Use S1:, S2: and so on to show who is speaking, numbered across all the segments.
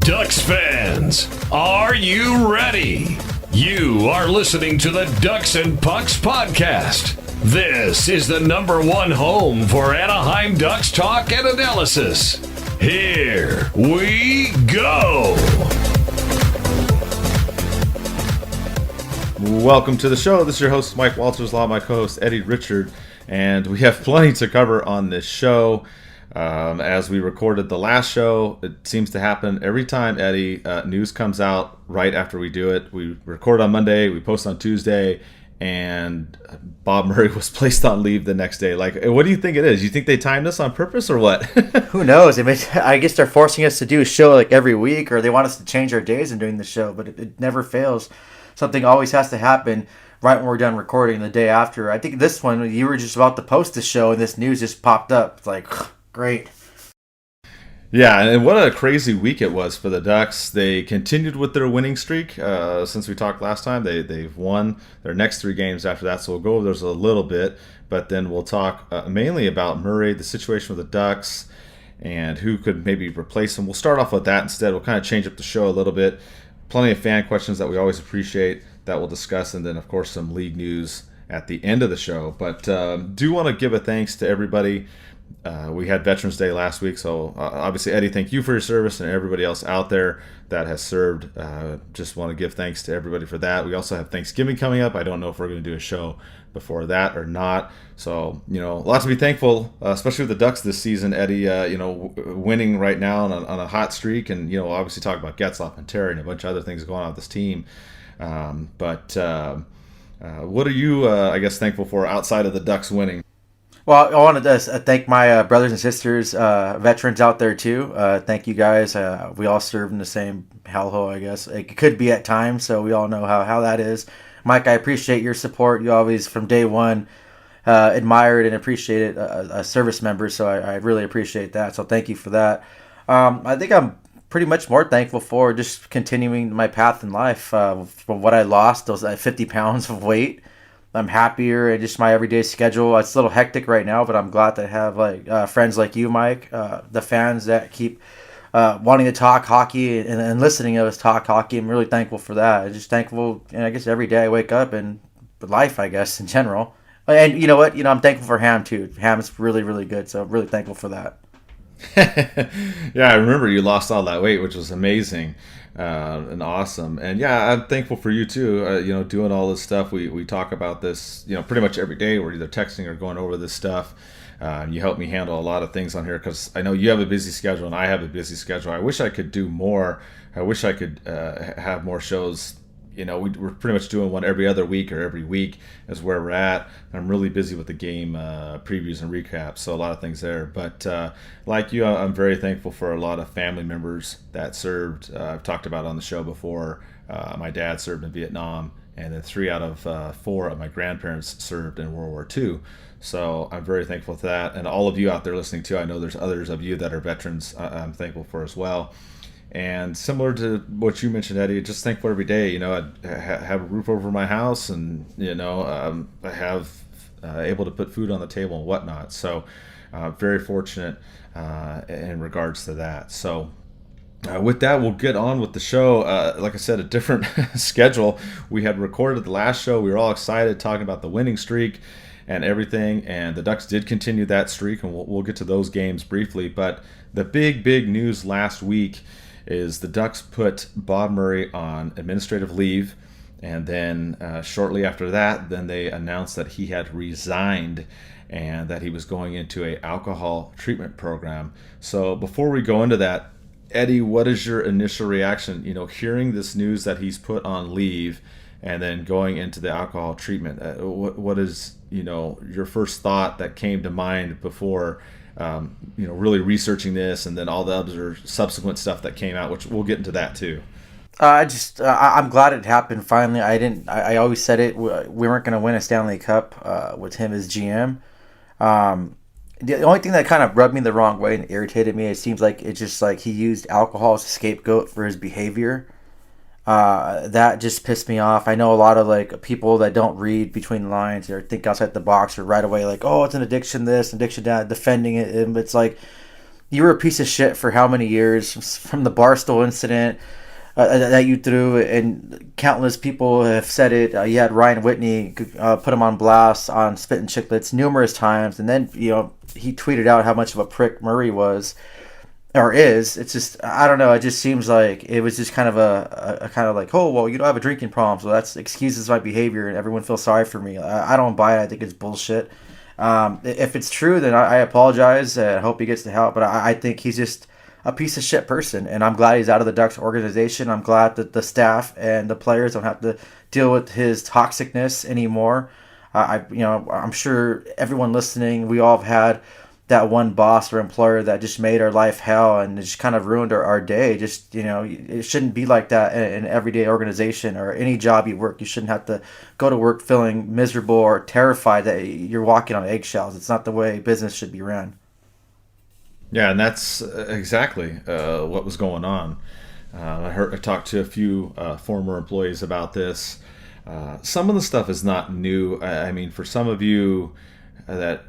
S1: Ducks fans, are you ready? You are listening to the Ducks and Pucks podcast. This is the #1 home for Anaheim Ducks talk and analysis. Here we go.
S2: Welcome to the show. This is your host, Mike Walters-Law, my co-host, Eddie Richard, and we have plenty to cover on this show. As we recorded the last show, it seems to happen every time, Eddie. News comes out right after we do it. We record on Monday, we post on Tuesday, and Bob Murray was placed on leave the next day. Like, what do you think it is? You think they timed this on purpose or what?
S3: Who knows? I guess they're forcing us to do a show like every week, or they want us to change our days in doing the show, but it never fails. Something always has to happen right when we're done recording the day after. I think this one, you were just about to post the show, and this news just popped up. It's like, great.
S2: Yeah, and what a crazy week it was for the Ducks. They continued with their winning streak since we talked last time. They've won their next 3 games after that, so we'll go over those a little bit, but then we'll talk mainly about Murray, the situation with the Ducks, and who could maybe replace him. We'll start off with that instead. We'll kind of change up the show a little bit. Plenty of fan questions that we always appreciate that we'll discuss, and then, of course, some league news at the end of the show. But do want to give a thanks to everybody. We had Veterans Day last week, so obviously, Eddie, thank you for your service, and everybody else out there that has served. Just want to give thanks to everybody for that. We also have Thanksgiving coming up. I don't know if we're going to do a show before that or not. So, lots to be thankful, especially with the Ducks this season, Eddie, winning right now on a hot streak, and, obviously talk about Getzlaf and Terry and a bunch of other things going on with this team. But what are you, I guess, thankful for outside of the Ducks winning?
S3: Well, I wanted to thank my brothers and sisters, veterans out there too. Thank you guys. We all serve in the same hellhole, I guess. It could be at times, so we all know how that is. Mike, I appreciate your support. You always, from day one, admired and appreciated a service member, so I really appreciate that. So thank you for that. I think I'm pretty much more thankful for just continuing my path in life. From what I lost, those 50 pounds of weight, I'm happier and just my everyday schedule. It's a little hectic right now, but I'm glad to have friends like you, Mike, the fans that keep wanting to talk hockey and listening to us talk hockey. I'm really thankful for that. I'm just thankful, and I guess every day I wake up and life, I guess, in general. And you know what? I'm thankful for Ham too. Ham's really, really good, so I'm really thankful for that.
S2: Yeah, I remember you lost all that weight, which was amazing. And awesome. And yeah, I'm thankful for you too, doing all this stuff. We talk about this, pretty much every day. We're either texting or going over this stuff. You help me handle a lot of things on here because I know you have a busy schedule and I have a busy schedule. I wish I could do more. I wish I could have more shows. We're pretty much doing one every other week or every week is where we're at. I'm really busy with the game previews and recaps, so a lot of things there. But like you, I'm very thankful for a lot of family members that served. I've talked about it on the show before. My dad served in Vietnam, and then 3 out of 4 of my grandparents served in World War II. So I'm very thankful for that. And all of you out there listening too, I know there's others of you that are veterans I'm thankful for as well. And similar to what you mentioned, Eddie, just thankful every day. I'd have a roof over my house, and I have able to put food on the table and whatnot. So very fortunate in regards to that. So with that, we'll get on with the show. Like I said, a different schedule. We had recorded the last show. We were all excited talking about the winning streak and everything, and the Ducks did continue that streak, and we'll get to those games briefly. But the big news last week is the Ducks put Bob Murray on administrative leave, and then shortly after that, then they announced that he had resigned and that he was going into a alcohol treatment program. So before we go into that, Eddie, what is your initial reaction, hearing this news that he's put on leave and then going into the alcohol treatment? What is, your first thought that came to mind before really researching this, and then all the other subsequent stuff that came out, which we'll get into that too?
S3: I'm glad it happened finally. I always said it. We weren't going to win a Stanley Cup with him as GM. The only thing that kind of rubbed me the wrong way and irritated me, it seems like it's just like he used alcohol as a scapegoat for his behavior. That just pissed me off. I know a lot of people that don't read between the lines or think outside the box or right away oh, it's an addiction this, addiction that, defending it. And it's like, you were a piece of shit for how many years, from the Barstool incident that you threw, and countless people have said it. You had Ryan Whitney put him on blast on Spittin' Chicklets numerous times, and then he tweeted out how much of a prick Murray was or is. It's just, I don't know. It just seems like it was just kind of a kind of like, oh well, you don't have a drinking problem, so that's excuses my behavior, and everyone feels sorry for me. I don't buy it. I think it's bullshit. If it's true, then I apologize. I hope he gets the help, but I think he's just a piece of shit person, and I'm glad he's out of the Ducks organization. I'm glad that the staff and the players don't have to deal with his toxicness anymore. I'm sure everyone listening, we all have had that one boss or employer that just made our life hell and just kind of ruined our day. Just, it shouldn't be like that in an everyday organization or any job you work. You shouldn't have to go to work feeling miserable or terrified that you're walking on eggshells. It's not the way business should be ran.
S2: Yeah, and that's exactly what was going on. I talked to a few former employees about this. Some of the stuff is not new. I mean, for some of you that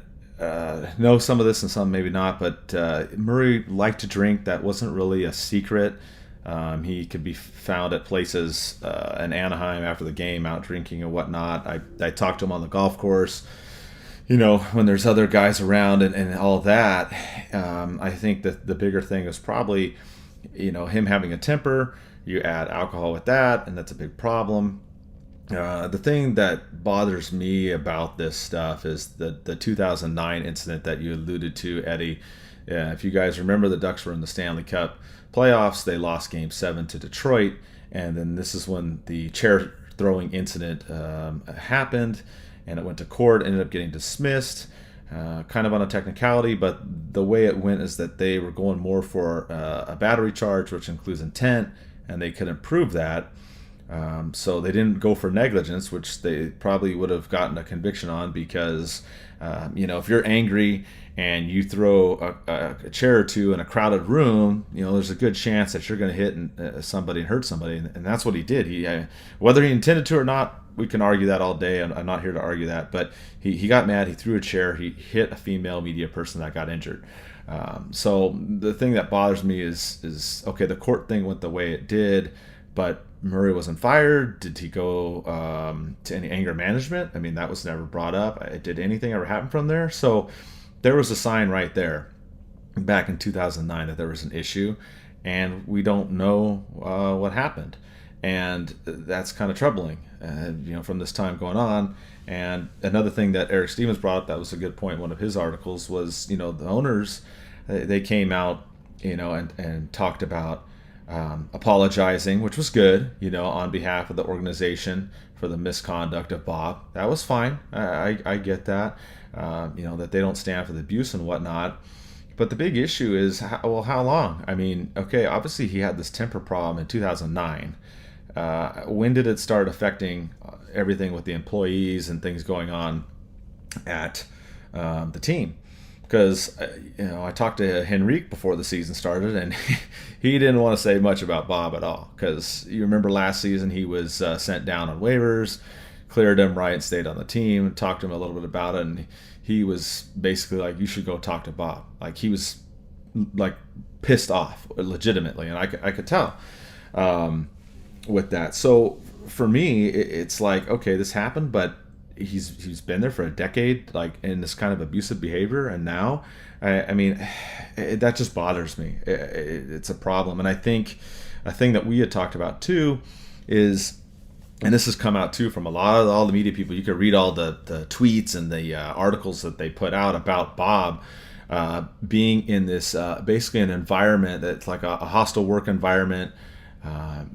S2: know some of this and some maybe not, but Murray liked to drink. That wasn't really a secret. He could be found at places in Anaheim after the game, out drinking and whatnot. I talked to him on the golf course. When there's other guys around and all of that. I think that the bigger thing is probably, him having a temper. You add alcohol with that, and that's a big problem. The thing that bothers me about this stuff is the 2009 incident that you alluded to, Eddie. If you guys remember, the Ducks were in the Stanley Cup playoffs. They lost Game 7 to Detroit, and then this is when the chair throwing incident happened, and it went to court, ended up getting dismissed, kind of on a technicality, but the way it went is that they were going more for a battery charge, which includes intent, and they couldn't prove that. So they didn't go for negligence, which they probably would have gotten a conviction on because, if you're angry and you throw a chair or two in a crowded room, there's a good chance that you're going to hit somebody and hurt somebody. And that's what he did. Whether he intended to or not, we can argue that all day. I'm not here to argue that. But he got mad. He threw a chair. He hit a female media person that got injured. So the thing that bothers me is okay, the court thing went the way it did, but Murray wasn't fired. Did he go to any anger management? I mean, that was never brought up. Did anything ever happen from there? So there was a sign right there back in 2009 that there was an issue, and we don't know what happened. And that's kind of troubling, from this time going on. And another thing that Eric Stevens brought up that was a good point in one of his articles was, the owners, they came out, and talked about apologizing, which was good, on behalf of the organization for the misconduct of Bob. That was fine. I get that, that they don't stand for the abuse and whatnot. But the big issue is, how long? I mean, okay, obviously he had this temper problem in 2009. When did it start affecting everything with the employees and things going on at the team? Because I talked to Henrique before the season started, and he didn't want to say much about Bob at all. Because you remember last season he was sent down on waivers, cleared him right, stayed on the team, talked to him a little bit about it, and he was basically like, "You should go talk to Bob." Like, he was like pissed off, legitimately, and I could tell with that. So for me, it's like, okay, this happened, but he's been there for a decade, like in this kind of abusive behavior, and now, I mean, that just bothers me. It's a problem, and I think a thing that we had talked about too is, and this has come out too from all the media people. You could read all the tweets and the articles that they put out about Bob being in this basically an environment that's like a hostile work environment.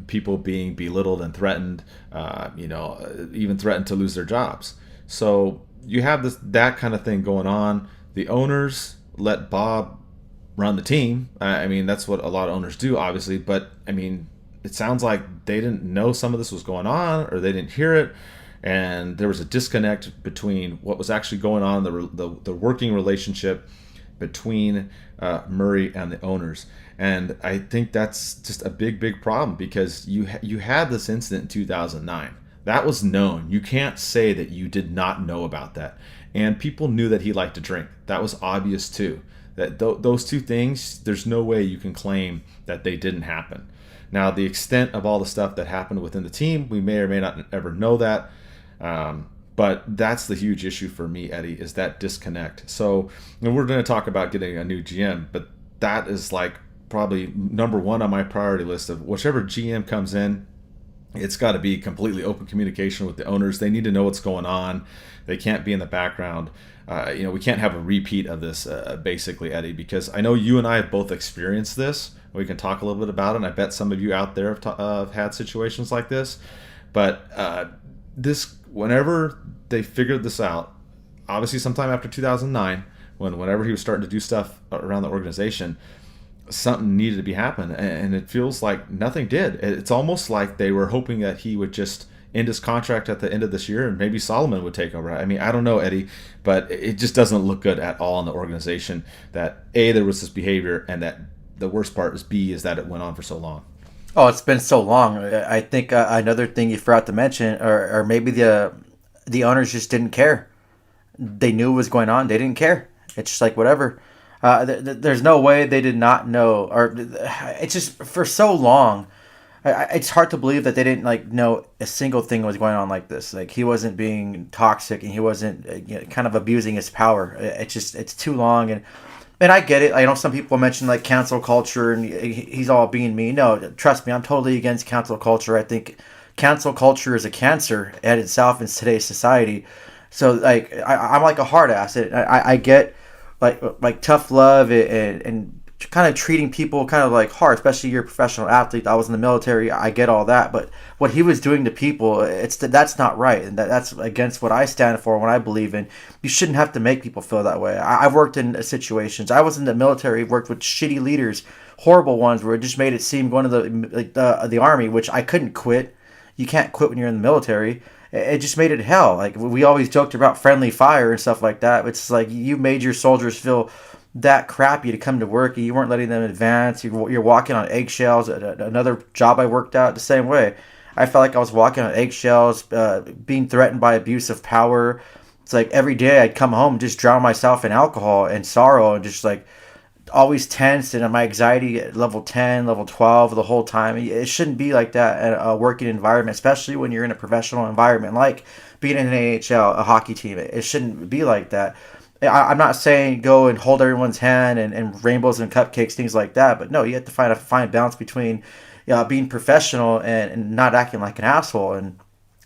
S2: People being belittled and threatened, even threatened to lose their jobs. So you have that kind of thing going on. The owners let Bob run the team. I mean, that's what a lot of owners do, obviously. But I mean, it sounds like they didn't know some of this was going on, or they didn't hear it, and there was a disconnect between what was actually going on, the working relationship between Murray and the owners. And I think that's just a big problem, because you had this incident in 2009. That was known. You can't say that you did not know about that. And people knew that he liked to drink. That was obvious too. That those two things, there's no way you can claim that they didn't happen. Now, the extent of all the stuff that happened within the team, we may or may not ever know that. But that's the huge issue for me, Eddie, is that disconnect. So, and we're going to talk about getting a new GM, but that is like probably number one on my priority list of whichever GM comes in. It's got to be completely open communication with the owners. They need to know what's going on. They can't be in the background. We can't have a repeat of this, basically, Eddie, because I know you and I have both experienced this. We can talk a little bit about it, and I bet some of you out there have had situations like this. But whenever they figured this out, obviously sometime after 2009, whenever he was starting to do stuff around the organization, something needed to be happening, and it feels like nothing did. It's almost like they were hoping that he would just end his contract at the end of this year and maybe Solomon would take over. I mean, I don't know, Eddie, but it just doesn't look good at all in the organization that A, there was this behavior, and that the worst part is B, is that it went on for so long.
S3: Oh, it's been so long. I think another thing you forgot to mention, or maybe the owners just didn't care. They knew what was going on. They didn't care. It's just like whatever. There's no way they did not know, or it's just for so long. It's hard to believe that they didn't know a single thing was going on like this. Like he wasn't being toxic and he wasn't kind of abusing his power. It's too long, and I get it. I know some people mention like cancel culture and he's all being mean. No, trust me, I'm totally against cancel culture. I think cancel culture is a cancer at itself in today's society. So like I'm like a hard ass. I get like tough love and kind of treating people kind of like hard, especially you're a professional athlete. I was in the military. I get all that, but what he was doing to people, that's not right, and that's against what I stand for, what I believe in. You shouldn't have to make people feel that way. I've worked in situations. I was in the military, worked with shitty leaders, horrible ones, where it just made it seem going to the army, which I couldn't quit. You can't quit when you're in the military. It just made it hell. Like we always joked about friendly fire and stuff like that. It's like you made your soldiers feel that crappy to come to work. You weren't letting them advance. You're walking on eggshells. Another job I worked out the same way. I felt like I was walking on eggshells, being threatened by abuse of power. It's like every day I'd come home and just drown myself in alcohol and sorrow and just like always tense, and my anxiety at level 10, level 12 the whole time. It shouldn't be like that in a working environment, especially when you're in a professional environment like being in an AHL, a hockey team. It shouldn't be like that. I'm not saying go and hold everyone's hand and rainbows and cupcakes, things like that. But no, you have to find a fine balance between being professional and not acting like an asshole. And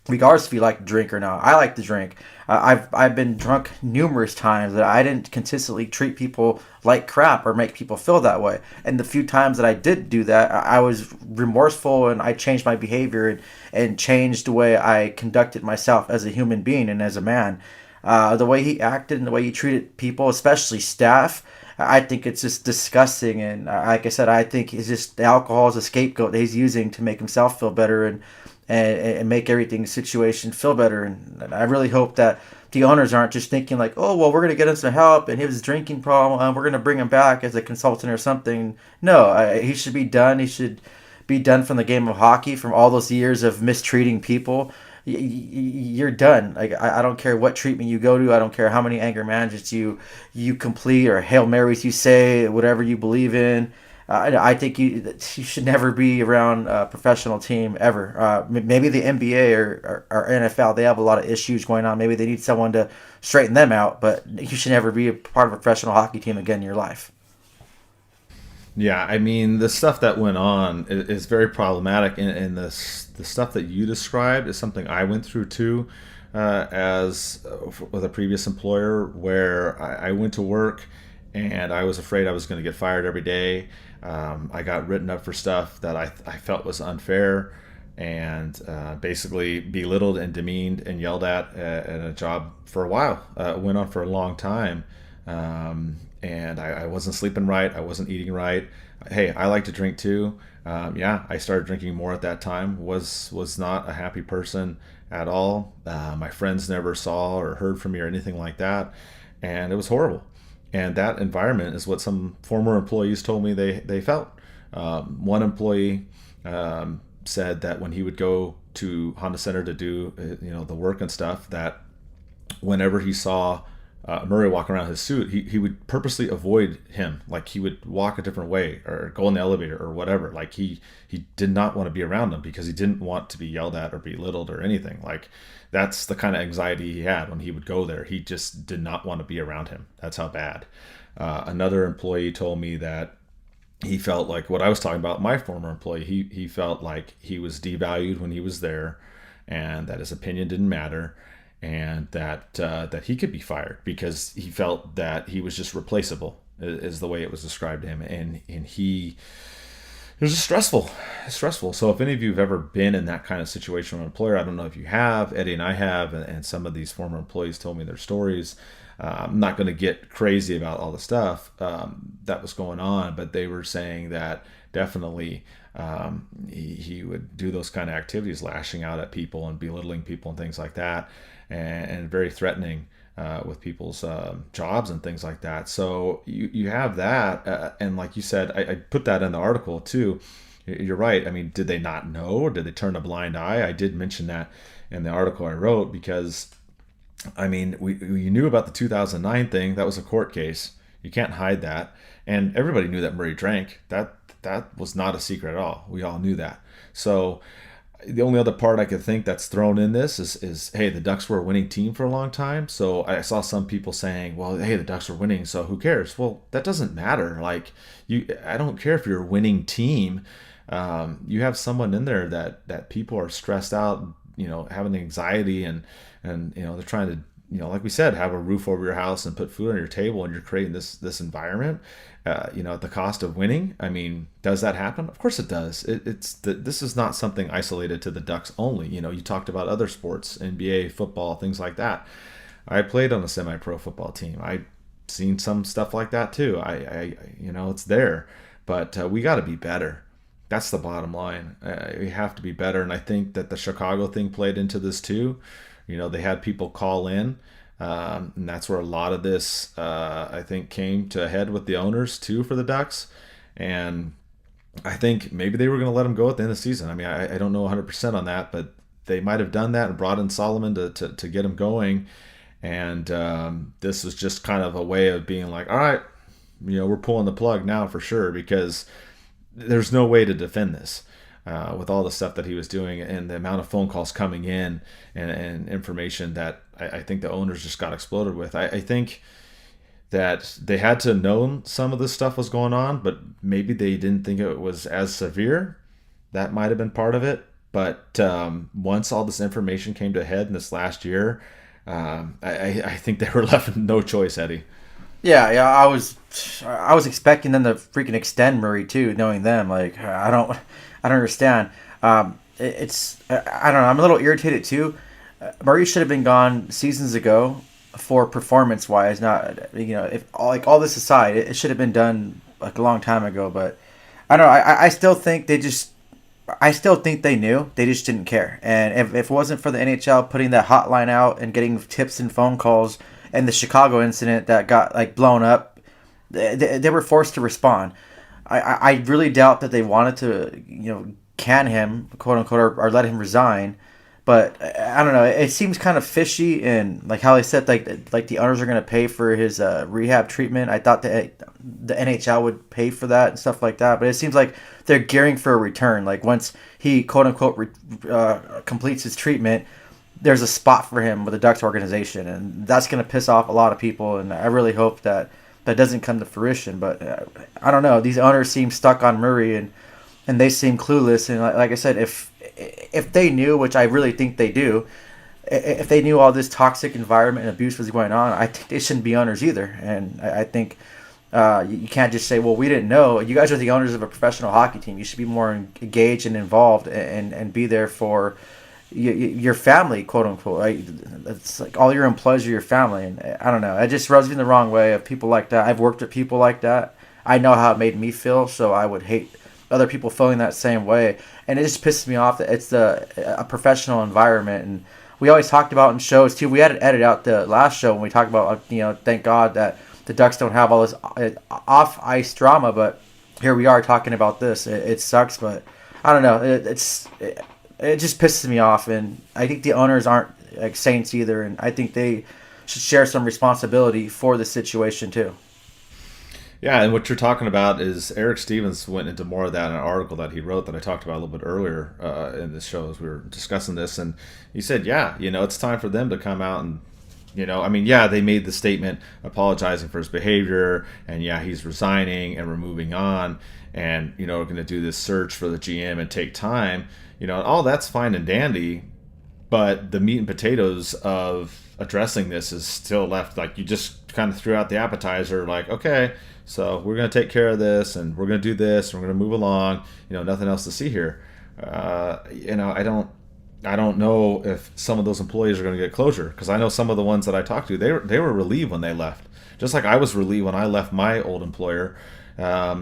S3: regardless if you like to drink or not, I like to drink. I've been drunk numerous times that I didn't consistently treat people like crap or make people feel that way. And the few times that I did do that, I was remorseful and I changed my behavior and changed the way I conducted myself as a human being and as a man. The way he acted and the way he treated people, especially staff, I think it's just disgusting. And like I said, I think it's just the alcohol is a scapegoat that he's using to make himself feel better and make everything situation feel better. And I really hope that the owners aren't just thinking like, oh, well, we're going to get him some help and his drinking problem, we're going to bring him back as a consultant or something. No, he should be done. He should be done from the game of hockey, from all those years of mistreating people. You're done. Like I don't care what treatment you go to. I don't care how many anger managements you complete or Hail Marys you say, whatever you believe in. I think you should never be around a professional team ever. Maybe the NBA or NFL, they have a lot of issues going on. Maybe they need someone to straighten them out, but you should never be a part of a professional hockey team again in your life.
S2: Yeah, I mean, the stuff that went on is very problematic, and the stuff that you described is something I went through too, as with a previous employer, where I went to work and I was afraid I was going to get fired every day. I got written up for stuff that I felt was unfair, and basically belittled and demeaned and yelled at a job for a while. It went on for a long time. And I wasn't sleeping right. I wasn't eating right. Hey, I like to drink too. I started drinking more at that time. Was not a happy person at all. My friends never saw or heard from me or anything like that. And it was horrible. And that environment is what some former employees told me they felt. One employee said that when he would go to Honda Center to do the work and stuff, that whenever he saw Murray walking around his suit, he would purposely avoid him. Like he would walk a different way or go in the elevator or whatever. Like he did not want to be around him because he didn't want to be yelled at or belittled or anything. Like that's the kind of anxiety he had when he would go there. He just did not want to be around him. That's how bad. Another employee told me that he felt like what I was talking about, my former employee, he felt like he was devalued when he was there and that his opinion didn't matter. And that he could be fired because he felt that he was just replaceable, is the way it was described to him, and it was just stressful. So if any of you have ever been in that kind of situation with an employer, I don't know if you have. Eddie and I have, and some of these former employees told me their stories. I'm not going to get crazy about all the stuff that was going on, but they were saying that definitely he would do those kind of activities, lashing out at people and belittling people and things like that. And very threatening with people's jobs and things like that. So you have that. And like you said, I put that in the article too. You're right. I mean, did they not know or did they turn a blind eye? I did mention that in the article I wrote because, I mean, we knew about the 2009 thing. That was a court case. You can't hide that. And everybody knew that Murray drank. That was not a secret at all. We all knew that. So the only other part I could think that's thrown in this is hey, the Ducks were a winning team for a long time. So I saw some people saying, well, hey, the Ducks are winning, so who cares? Well, that doesn't matter. Like I don't care if you're a winning team. You have someone in there that people are stressed out, having anxiety and they're trying to, like we said, have a roof over your house and put food on your table, and you're creating this environment, at the cost of winning. I mean, does that happen? Of course it does. This is not something isolated to the Ducks only. You talked about other sports, NBA, football, things like that. I played on a semi-pro football team. I've seen some stuff like that too. It's there, but we got to be better. That's the bottom line. We have to be better, and I think that the Chicago thing played into this too. They had people call in, and that's where a lot of this, I think, came to a head with the owners too for the Ducks. And I think maybe they were going to let him go at the end of the season. I mean, I don't know 100% on that, but they might have done that and brought in Solomon to get him going. And this was just kind of a way of being like, all right, we're pulling the plug now for sure, because there's no way to defend this. With all the stuff that he was doing and the amount of phone calls coming in and information that I think the owners just got exploded with. I think that they had to know some of this stuff was going on, but maybe they didn't think it was as severe. That might have been part of it. But once all this information came to a head in this last year, I think they were left with no choice, Eddie.
S3: Yeah, I was expecting them to freaking extend Murray too, knowing them. Like I don't understand. I don't know. I'm a little irritated too. Murray should have been gone seasons ago for performance wise. Not if all this aside, it should have been done like a long time ago. But I don't know. I still think they knew. They just didn't care. And if it wasn't for the NHL putting that hotline out and getting tips and phone calls, and the Chicago incident that got like blown up, they were forced to respond. I really doubt that they wanted to, can him, quote unquote, or let him resign. But I don't know. It seems kind of fishy, and like how they said, like the owners are going to pay for his rehab treatment. I thought the NHL would pay for that and stuff like that. But it seems like they're gearing for a return. Like once he, quote unquote, completes his treatment, there's a spot for him with the Ducks organization, and that's going to piss off a lot of people. And I really hope that doesn't come to fruition. But I don't know. These owners seem stuck on Murray, and they seem clueless. And like I said, if they knew, which I really think they do, if they knew all this toxic environment and abuse was going on, I think they shouldn't be owners either. And I think you can't just say, well, we didn't know. You guys are the owners of a professional hockey team. You should be more engaged and involved and be there for your family, quote unquote. Right? It's like all your employees are your family, and I don't know. It just rubs me the wrong way of people like that. I've worked with people like that. I know how it made me feel, so I would hate other people feeling that same way. And it just pisses me off that it's a professional environment. And we always talked about in shows too. We had to edit out the last show when we talked about thank God that the Ducks don't have all this off ice drama. But here we are talking about this. It sucks, but I don't know. It just pisses me off, and I think the owners aren't like saints either, and I think they should share some responsibility for the situation too.
S2: Yeah, and what you're talking about is Eric Stevens went into more of that in an article that he wrote that I talked about a little bit earlier in this show as we were discussing this. And he said, yeah, it's time for them to come out and, they made the statement apologizing for his behavior, and he's resigning and we're moving on, and, we're going to do this search for the GM and take time. All that's fine and dandy, but the meat and potatoes of addressing this is still left. Like, you just kind of threw out the appetizer, like, okay, so we're going to take care of this, and we're going to do this, and we're going to move along. Nothing else to see here. I don't know if some of those employees are going to get closure, because I know some of the ones that I talked to, they were relieved when they left, just like I was relieved when I left my old employer, because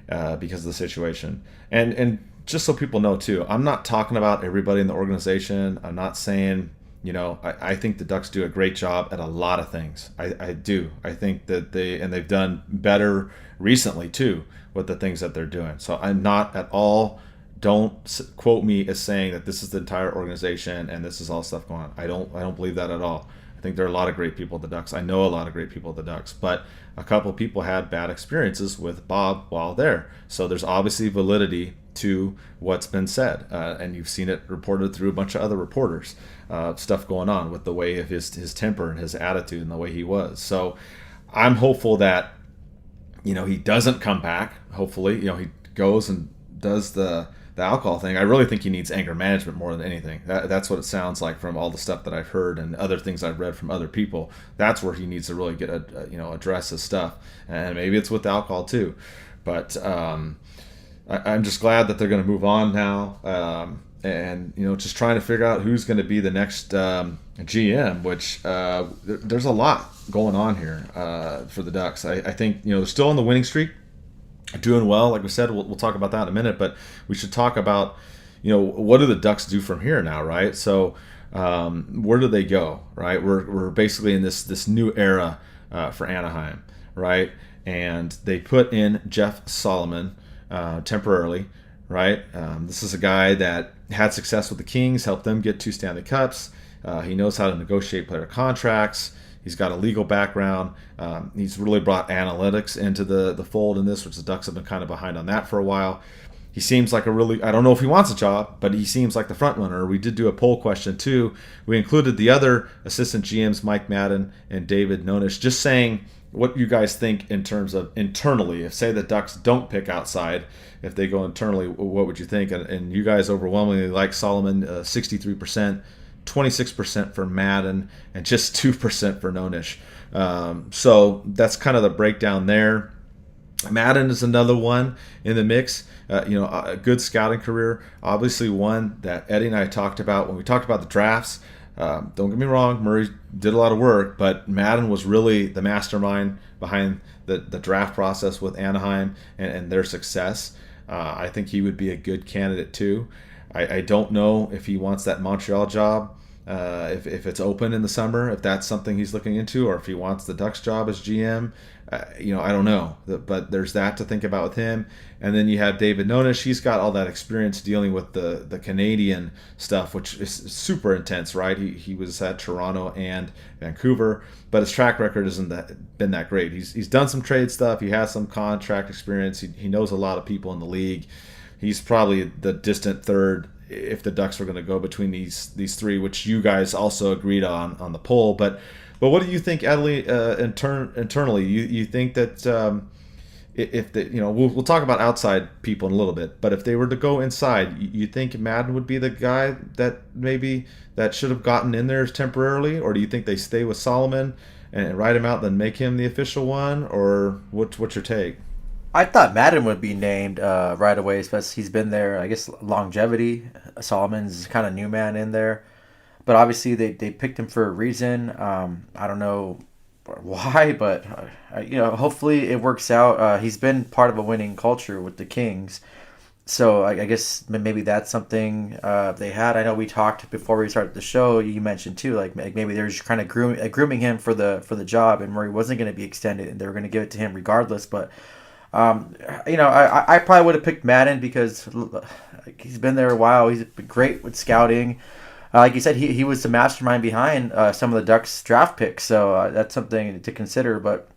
S2: of the situation. And just so people know too, I'm not talking about everybody in the organization. I'm not saying. I think the Ducks do a great job at a lot of things. I do. I think that they've done better recently too with the things that they're doing. So I'm not at all, don't quote me as saying that this is the entire organization and this is all stuff going on. I don't believe that at all. I think there are a lot of great people at the Ducks. I know a lot of great people at the Ducks, but a couple of people had bad experiences with Bob while there. So there's obviously validity to what's been said, and you've seen it reported through a bunch of other reporters, stuff going on with the way of his temper and his attitude and the way he was. So I'm hopeful that he doesn't come back. Hopefully he goes and does the alcohol thing. I really think he needs anger management more than anything. That's what it sounds like from all the stuff that I've heard and other things I've read from other people. That's where he needs to really get address his stuff, and maybe it's with alcohol too. But I'm just glad that they're going to move on now, and just trying to figure out who's going to be the next GM. Which there's a lot going on here for the Ducks. I think they're still on the winning streak, doing well. Like we said, we'll talk about that in a minute. But we should talk about what do the Ducks do from here now, right? So where do they go, right? We're basically in this new era for Anaheim, right? And they put in Jeff Solomon temporarily, right? This is a guy that had success with the Kings, helped them get 2 Stanley Cups. He knows how to negotiate player contracts. He's got a legal background. He's really brought analytics into the fold in this, which the Ducks have been kind of behind on that for a while. He seems like I don't know if he wants a job, but he seems like the front runner. We did do a poll question too. We included the other assistant GMs, Mike Madden and David Nonish, just saying what you guys think in terms of internally. If, say, the Ducks don't pick outside, if they go internally, what would you think? And you guys overwhelmingly like Solomon, 63%, 26% for Madden, and just 2% for Nonish. So that's kind of the breakdown there. Madden is another one in the mix. A good scouting career. Obviously one that Eddie and I talked about when we talked about the drafts. Don't get me wrong, Murray did a lot of work, but Madden was really the mastermind behind the draft process with Anaheim and their success. I think he would be a good candidate too. I don't know if he wants that Montreal job, if it's open in the summer, if that's something he's looking into, or if he wants the Ducks job as GM. I don't know, but there's that to think about with him. And then you have David Nonish. He's got all that experience dealing with the Canadian stuff, which is super intense, right? He was at Toronto and Vancouver, but his track record hasn't been that great. He's done some trade stuff. He has some contract experience. He knows a lot of people in the league. He's probably the distant third if the Ducks were going to go between these three, which you guys also agreed on the poll. But what do you think, Adley, internally? You think that if we'll talk about outside people in a little bit, but if they were to go inside, you think Madden would be the guy that maybe that should have gotten in there temporarily, or do you think they stay with Solomon and ride him out, then make him the official one, or what's your take?
S3: I thought Madden would be named right away, especially he's been there, I guess, longevity. Solomon's kind of new man in there. But obviously they picked him for a reason. I don't know why, but hopefully it works out. He's been part of a winning culture with the Kings. So I guess maybe that's something they had. I know we talked before we started the show. You mentioned too, like maybe they're just kind of grooming him for the job, and Murray wasn't going to be extended, and they were going to give it to him regardless. But I probably would have picked Madden because he's been there a while. He's been great with scouting. Like you said, he was the mastermind behind some of the Ducks draft picks, so that's something to consider. But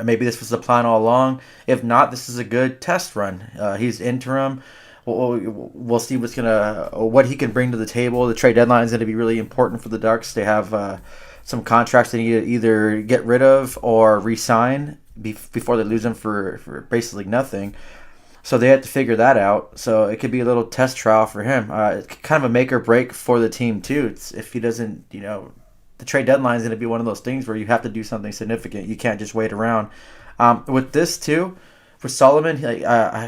S3: maybe this was the plan all along. If not, this is a good test run. He's interim. We'll see what he can bring to the table. The trade deadline is going to be really important for the Ducks. They have some contracts they need to either get rid of or re-sign before they lose them for basically nothing. So they have to figure that out. So it could be a little test trial for him. It's kind of a make or break for the team too. If he doesn't, the trade deadline is going to be one of those things where you have to do something significant. You can't just wait around. With this too, for Solomon,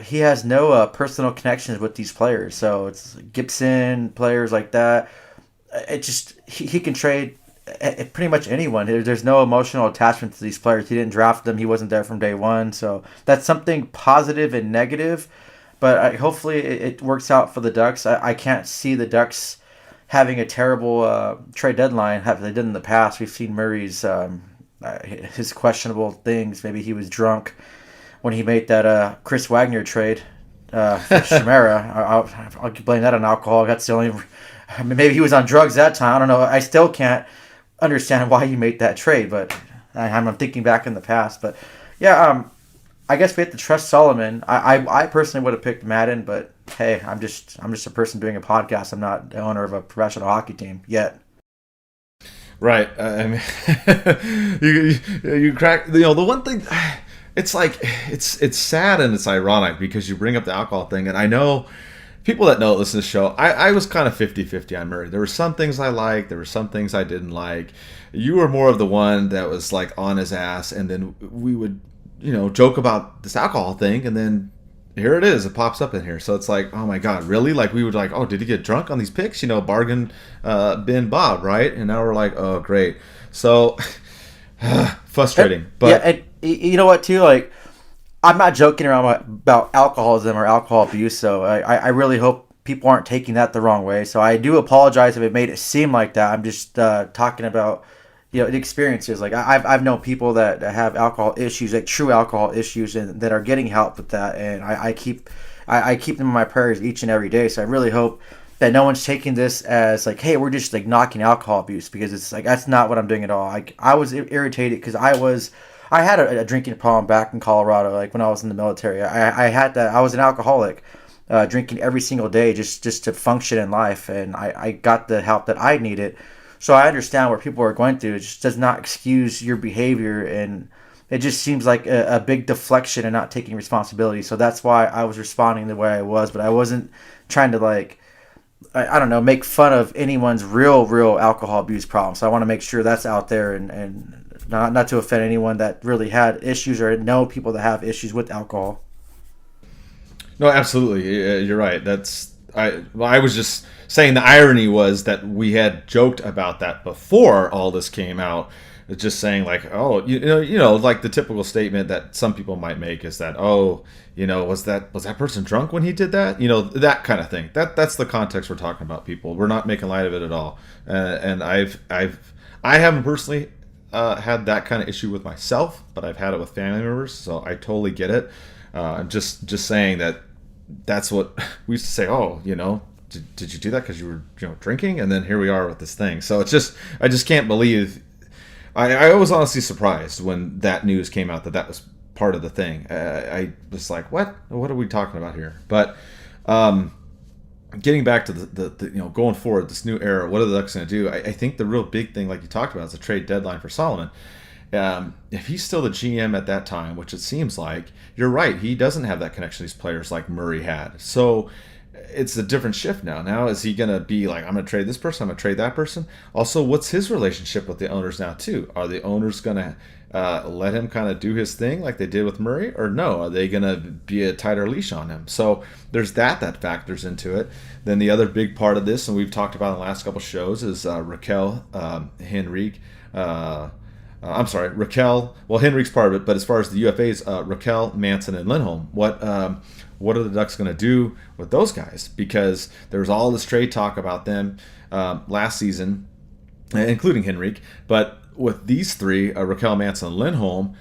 S3: he has no personal connections with these players. So it's Gibson, players like that. He can trade pretty much anyone. There's no emotional attachment to these players. He didn't draft them. He wasn't there from day one. So that's something positive and negative. But hopefully it works out for the Ducks. I can't see the Ducks having a terrible trade deadline have they did in the past. We've seen Murray's his questionable things. Maybe he was drunk when he made that Chris Wagner trade for Chimera. I'll blame that on alcohol. That's the only. Maybe he was on drugs that time. I don't know. I still can't understand why he made that trade, but I'm thinking back in the past. But yeah, I guess we have to trust Solomon. I personally would have picked Madden, but hey, I'm just a person doing a podcast. I'm not the owner of a professional hockey team yet.
S2: Right. I mean, you crack. The one thing. It's like it's sad and it's ironic because you bring up the alcohol thing, and I know people that know listen to the show. I was kind of 50-50 on Murray. There were some things I liked, there were some things I didn't like. You were more of the one that was like on his ass, and then we would joke about this alcohol thing, and then here it is. It pops up in here. So it's like, oh my God, really? Like we would like, oh, did he get drunk on these picks? Bargain bin Bob, right? And now we're like, oh, great. So frustrating. But
S3: yeah, and you know what too? Like, I'm not joking around about alcoholism or alcohol abuse. So I really hope people aren't taking that the wrong way. So I do apologize if it made it seem like that. I'm just talking about the experiences. Like I've known people that have alcohol issues, like true alcohol issues, and that are getting help with that. And I keep them in my prayers each and every day. So I really hope that no one's taking this as like, hey, we're just like knocking alcohol abuse, because it's like that's not what I'm doing at all. Like I was irritated because I had a drinking problem back in Colorado, like when I was in the military. I had that. I was an alcoholic, drinking every single day just to function in life, and I got the help that I needed. So I understand what people are going through. It just does not excuse your behavior, and it just seems like a big deflection and not taking responsibility. So that's why I was responding the way I was, but I wasn't trying to like, I don't know, make fun of anyone's real alcohol abuse problem. So I want to make sure that's out there and not to offend anyone that really had issues or know people that have issues with alcohol.
S2: No, absolutely. You're right. I was just saying the irony was that we had joked about that before all this came out. It's just saying like, oh, like the typical statement that some people might make is that, oh, was that person drunk when he did that? That kind of thing. That's the context we're talking about, people. We're not making light of it at all. And I haven't personally had that kind of issue with myself, but I've had it with family members, so I totally get it. I'm just saying that's what we used to say. Oh, did you do that because you were drinking? And then here we are with this thing. So it's just I just can't believe. I was honestly surprised when that news came out that was part of the thing. I was like, what are we talking about here? But getting back to the going forward, this new era, what are the Ducks going to do? I think the real big thing, like you talked about, is the trade deadline for Solomon. If he's still the GM at that time, which it seems like, you're right, he doesn't have that connection to these players like Murray had. So it's a different shift now. Now is he going to be like, I'm going to trade this person, I'm going to trade that person? Also, what's his relationship with the owners now too? Are the owners going to let him kind of do his thing like they did with Murray, or no? Are they going to be a tighter leash on him? So there's that factors into it. Then the other big part of this, and we've talked about in the last couple shows, is Raquel, Henrique. Raquel. Well, Henrique's part of it, but as far as the UFAs, Raquel, Manson, and Lindholm. What are the Ducks going to do with those guys? Because there was all this trade talk about them last season, including Henrique. But with these three, Raquel, Manson, and Lindholm,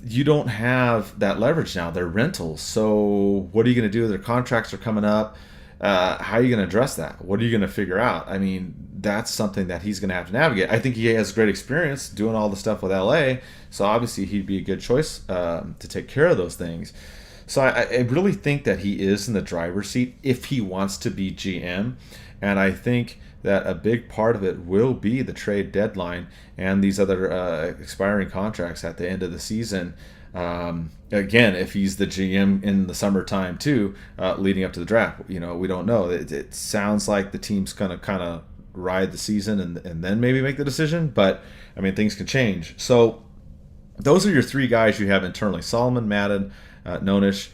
S2: you don't have that leverage now. They're rentals. So what are you going to do? Their contracts are coming up. how are you going to address that? What are you going to figure out? I mean, that's something that he's going to have to navigate. I think he has great experience doing all the stuff with LA, so obviously he'd be a good choice to take care of those things. So I really think that he is in the driver's seat if he wants to be GM, and I think that a big part of it will be the trade deadline and these other expiring contracts at the end of the season. Again, if he's the GM in the summertime too, leading up to the draft, we don't know. It sounds like the team's gonna kind of ride the season and then maybe make the decision, but I mean, things can change. So those are your three guys you have internally: Solomon, Madden, Nonish.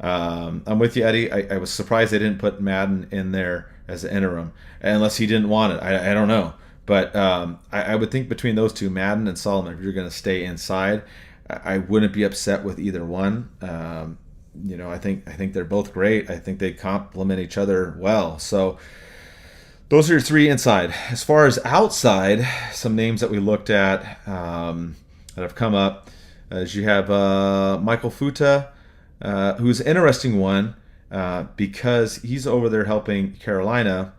S2: I'm with you, Eddie. I was surprised they didn't put Madden in there as an interim, unless he didn't want it. I don't know, but I would think between those two, Madden and Solomon, if you're going to stay inside, I wouldn't be upset with either one. I think they're both great. I think they complement each other well. So those are your three inside. As far as outside, some names that we looked at that have come up, as you have Michael Futa, who's an interesting one because he's over there helping Carolina,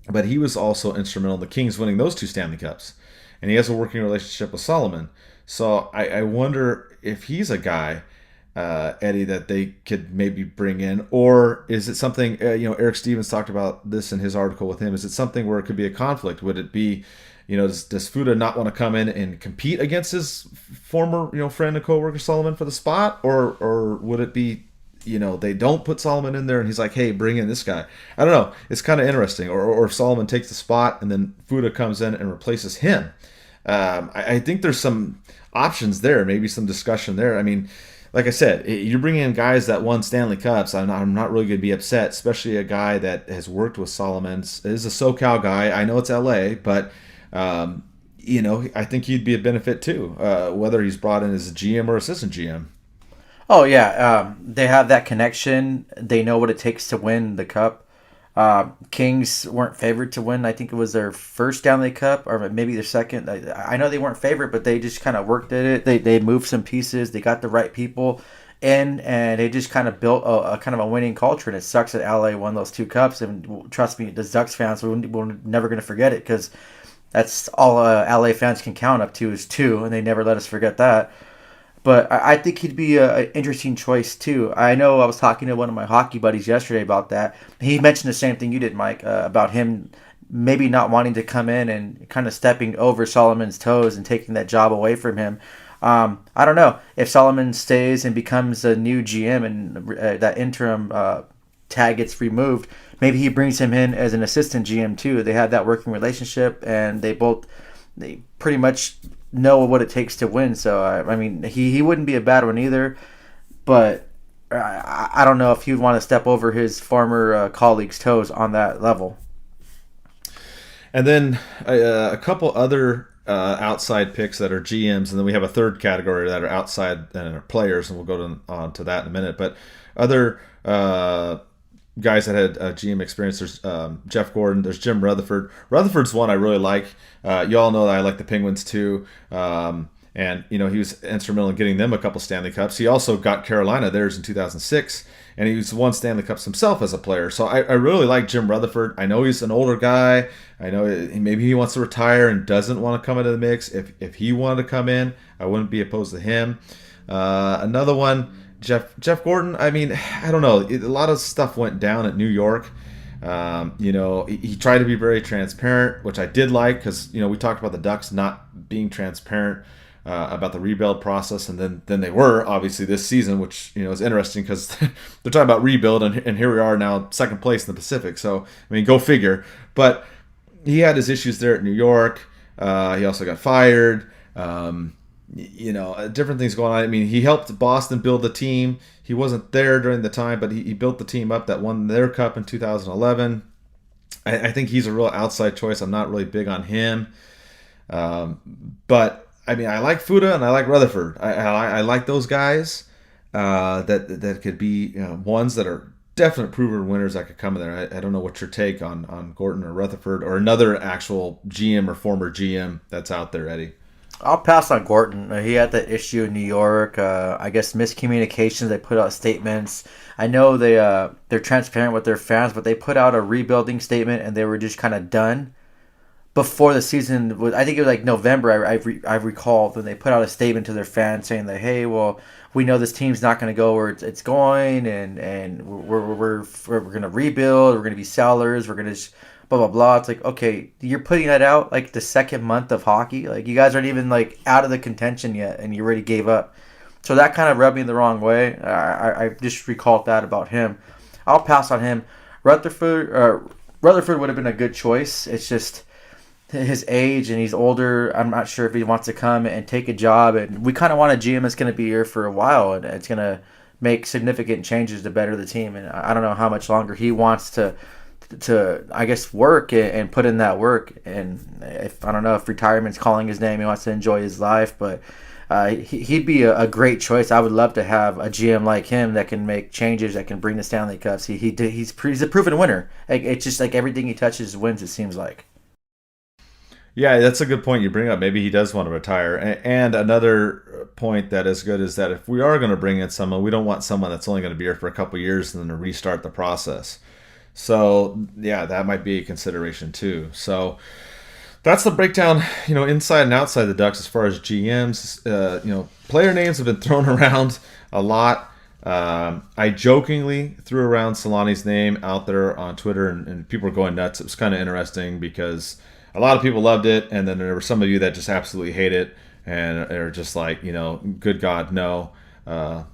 S2: but he was also instrumental in the Kings winning those 2 Stanley Cups, and he has a working relationship with Solomon. So I wonder if he's a guy, Eddie, that they could maybe bring in, or is it something? Eric Stevens talked about this in his article with him. Is it something where it could be a conflict? Would it be, does Fuda not want to come in and compete against his former, friend and coworker Solomon for the spot, or would it be, they don't put Solomon in there and he's like, hey, bring in this guy? I don't know. It's kind of interesting. Or if Solomon takes the spot and then Fuda comes in and replaces him. I think there's some options there, maybe some discussion there. I mean, like I said, you're bringing in guys that won Stanley Cups. I'm not really going to be upset, especially a guy that has worked with Solomon. Is a SoCal guy. I know it's LA, but I think he'd be a benefit too, whether he's brought in as a GM or assistant GM.
S3: Oh yeah, they have that connection. They know what it takes to win the cup. Kings weren't favored to win. I think it was their first Stanley Cup, or maybe their second. I know they weren't favored, but they just kind of worked at it. They moved some pieces. They got the right people in, and they just kind of built a kind of a winning culture. And it sucks that LA won those 2 cups. And trust me, as Ducks fans, we're never going to forget it, because that's all LA fans can count up to is 2, and they never let us forget that. But I think he'd be an interesting choice, too. I know I was talking to one of my hockey buddies yesterday about that. He mentioned the same thing you did, Mike, about him maybe not wanting to come in and kind of stepping over Solomon's toes and taking that job away from him. I don't know. If Solomon stays and becomes a new GM and that interim tag gets removed, maybe he brings him in as an assistant GM, too. They have that working relationship, and they pretty much know what it takes to win. So I mean, he wouldn't be a bad one either, but I don't know if he'd want to step over his former colleagues' toes on that level.
S2: And then a couple other outside picks that are GMs, and then we have a third category that are outside and are players, and we'll go on to that in a minute. But other guys that had GM experience, there's Jeff Gordon, there's Jim Rutherford. Rutherford's one I really like. You all know that I like the Penguins too. And, he was instrumental in getting them a couple Stanley Cups. He also got Carolina theirs in 2006, and he won Stanley Cups himself as a player. So I really like Jim Rutherford. I know he's an older guy. I know maybe he wants to retire and doesn't want to come into the mix. If he wanted to come in, I wouldn't be opposed to him. Another one, Jeff Gordon. I mean, I don't know. A lot of stuff went down at New York. He tried to be very transparent, which I did like, because we talked about the Ducks not being transparent about the rebuild process, and then they were obviously this season, which is interesting because they're talking about rebuild, and here we are now, second place in the Pacific. So I mean, go figure. But he had his issues there at New York. He also got fired. Different things going on. I mean, he helped Boston build the team. He wasn't there during the time, but he built the team up that won their cup in 2011. I think he's a real outside choice. I'm not really big on him. But, I mean, I like Fuda and I like Rutherford. I like those guys that could be ones that are definite proven winners that could come in there. I don't know what your take on Gordon or Rutherford or another actual GM or former GM that's out there, Eddie.
S3: I'll pass on Gorton. He had that issue in New York. I guess miscommunications. They put out statements. I know they're transparent with their fans, but they put out a rebuilding statement and they were just kind of done before the season was. I think it was like November. I recall when they put out a statement to their fans saying that, hey, well, we know this team's not going to go where it's going, and we're going to rebuild. We're going to be sellers. We're going to blah blah blah. It's like, okay, you're putting that out like the second month of hockey. Like, you guys aren't even like out of the contention yet, and you already gave up. So that kind of rubbed me the wrong way. I just recalled that about him. I'll pass on him. Rutherford would have been a good choice. It's just his age and he's older. I'm not sure if he wants to come and take a job. And we kind of want a GM that's going to be here for a while, and it's going to make significant changes to better the team. And I don't know how much longer he wants to I guess work and put in that work. And if I don't know if retirement's calling his name, he wants to enjoy his life, but he'd be a great choice. I would love to have a GM like him that can make changes, that can bring the Stanley Cups. He's a proven winner. It's just like everything he touches wins, it seems like.
S2: Yeah, that's a good point you bring up. Maybe he does want to retire. And another point that is good is that if we are going to bring in someone, we don't want someone that's only going to be here for a couple of years and then to restart the process. So, yeah, that might be a consideration too. So that's the breakdown, inside and outside the Ducks as far as GMs. Player names have been thrown around a lot. I jokingly threw around Solani's name out there on Twitter, and people were going nuts. It was kind of interesting because a lot of people loved it, and then there were some of you that just absolutely hate it and are just like, good God, no.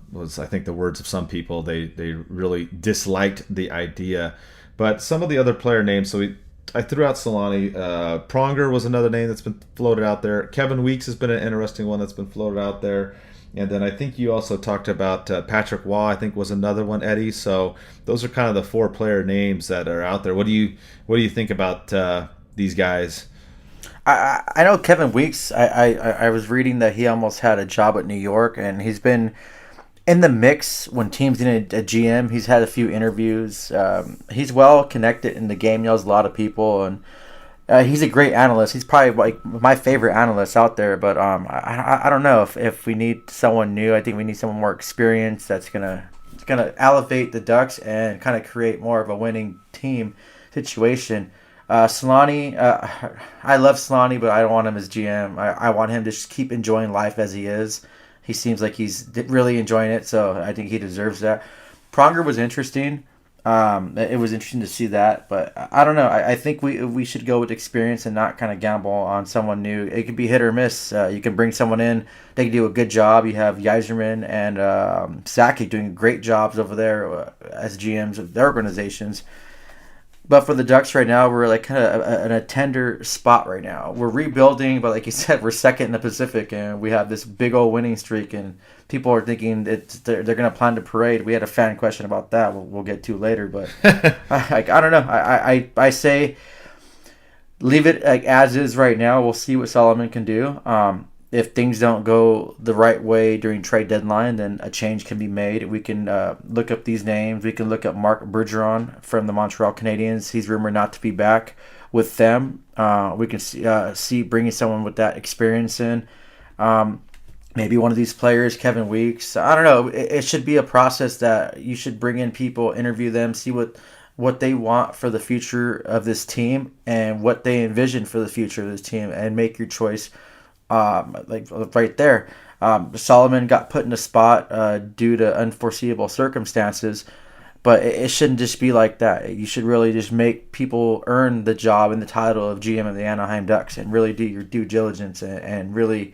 S2: Was I think the words of some people. They really disliked the idea. But some of the other player names, I threw out Solani. Pronger was another name that's been floated out there. Kevin Weeks has been an interesting one that's been floated out there. And then I think you also talked about Patrick Waugh, I think was another one, Eddie. So those are kind of the 4 player names that are out there. What do you think about these guys?
S3: I know Kevin Weeks. I was reading that he almost had a job at New York, and he's been in the mix when teams need a GM. He's had a few interviews. He's well connected in the game. Knows a lot of people, and he's a great analyst. He's probably like my favorite analyst out there. But I don't know if we need someone new. I think we need someone more experienced that's gonna elevate the Ducks and kind of create more of a winning team situation. Solani, I love Solani, but I don't want him as GM. I want him to just keep enjoying life as he is. He seems like he's really enjoying it, so I think he deserves that. Pronger was interesting. It was interesting to see that, but I don't know. I think we should go with experience and not kind of gamble on someone new. It could be hit or miss. You can bring someone in, they can do a good job. You have Yzerman and Saki doing great jobs over there as GMs of their organizations. But for the Ducks right now, we're like kind of in a tender spot right now. We're rebuilding, but like you said, we're second in the Pacific, and we have this big old winning streak, and people are thinking they're going to plan to parade. We had a fan question about that. We'll get to later, but I don't know. I say leave it like as is right now. We'll see what Solomon can do. If things don't go the right way during trade deadline, then a change can be made. We can look up these names. We can look up Marc Bergeron from the Montreal Canadiens. He's rumored not to be back with them. We can see bringing someone with that experience in. Maybe one of these players, Kevin Weeks. I don't know. It should be a process that you should bring in people, interview them, see what they want for the future of this team and what they envision for the future of this team, and make your choice. Like right there, Solomon got put in a spot due to unforeseeable circumstances, but it shouldn't just be like that. You should really just make people earn the job and the title of GM of the Anaheim Ducks, and really do your due diligence and really,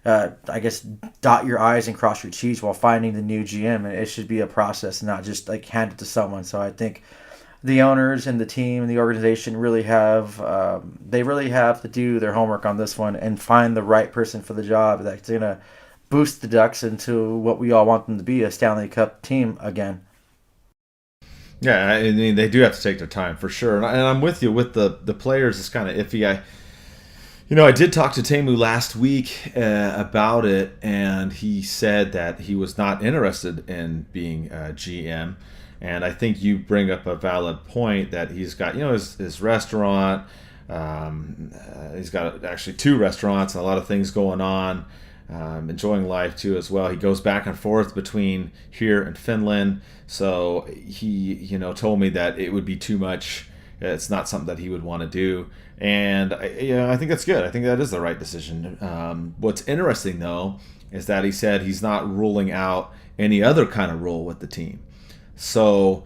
S3: I guess, dot your I's and cross your T's while finding the new GM. And it should be a process, not just like hand it to someone. So I think the owners and the team and the organization really have to do their homework on this one and find the right person for the job that's going to boost the Ducks into what we all want them to be, a Stanley Cup team again.
S2: Yeah, I mean, they do have to take their time for sure. And I'm with you with the players. It's kind of iffy. I did talk to Teemu last week about it, and he said that he was not interested in being a GM. And I think you bring up a valid point that he's got, his restaurant. He's got actually 2 restaurants and a lot of things going on. Enjoying life too as well. He goes back and forth between here and Finland. So he, told me that it would be too much. It's not something that he would want to do. And I think that's good. I think that is the right decision. What's interesting though is that he said he's not ruling out any other kind of role with the team. So,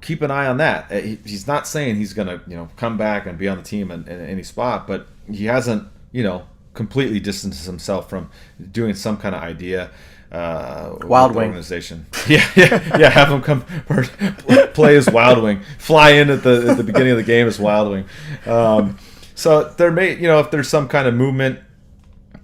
S2: keep an eye on that. He's not saying he's going to, come back and be on the team in any spot, but he hasn't, completely distanced himself from doing some kind of idea.
S3: Wild Wing
S2: organization. Yeah. Have him come play as Wild Wing, fly in at the beginning of the game as Wild Wing. So there may, if there's some kind of movement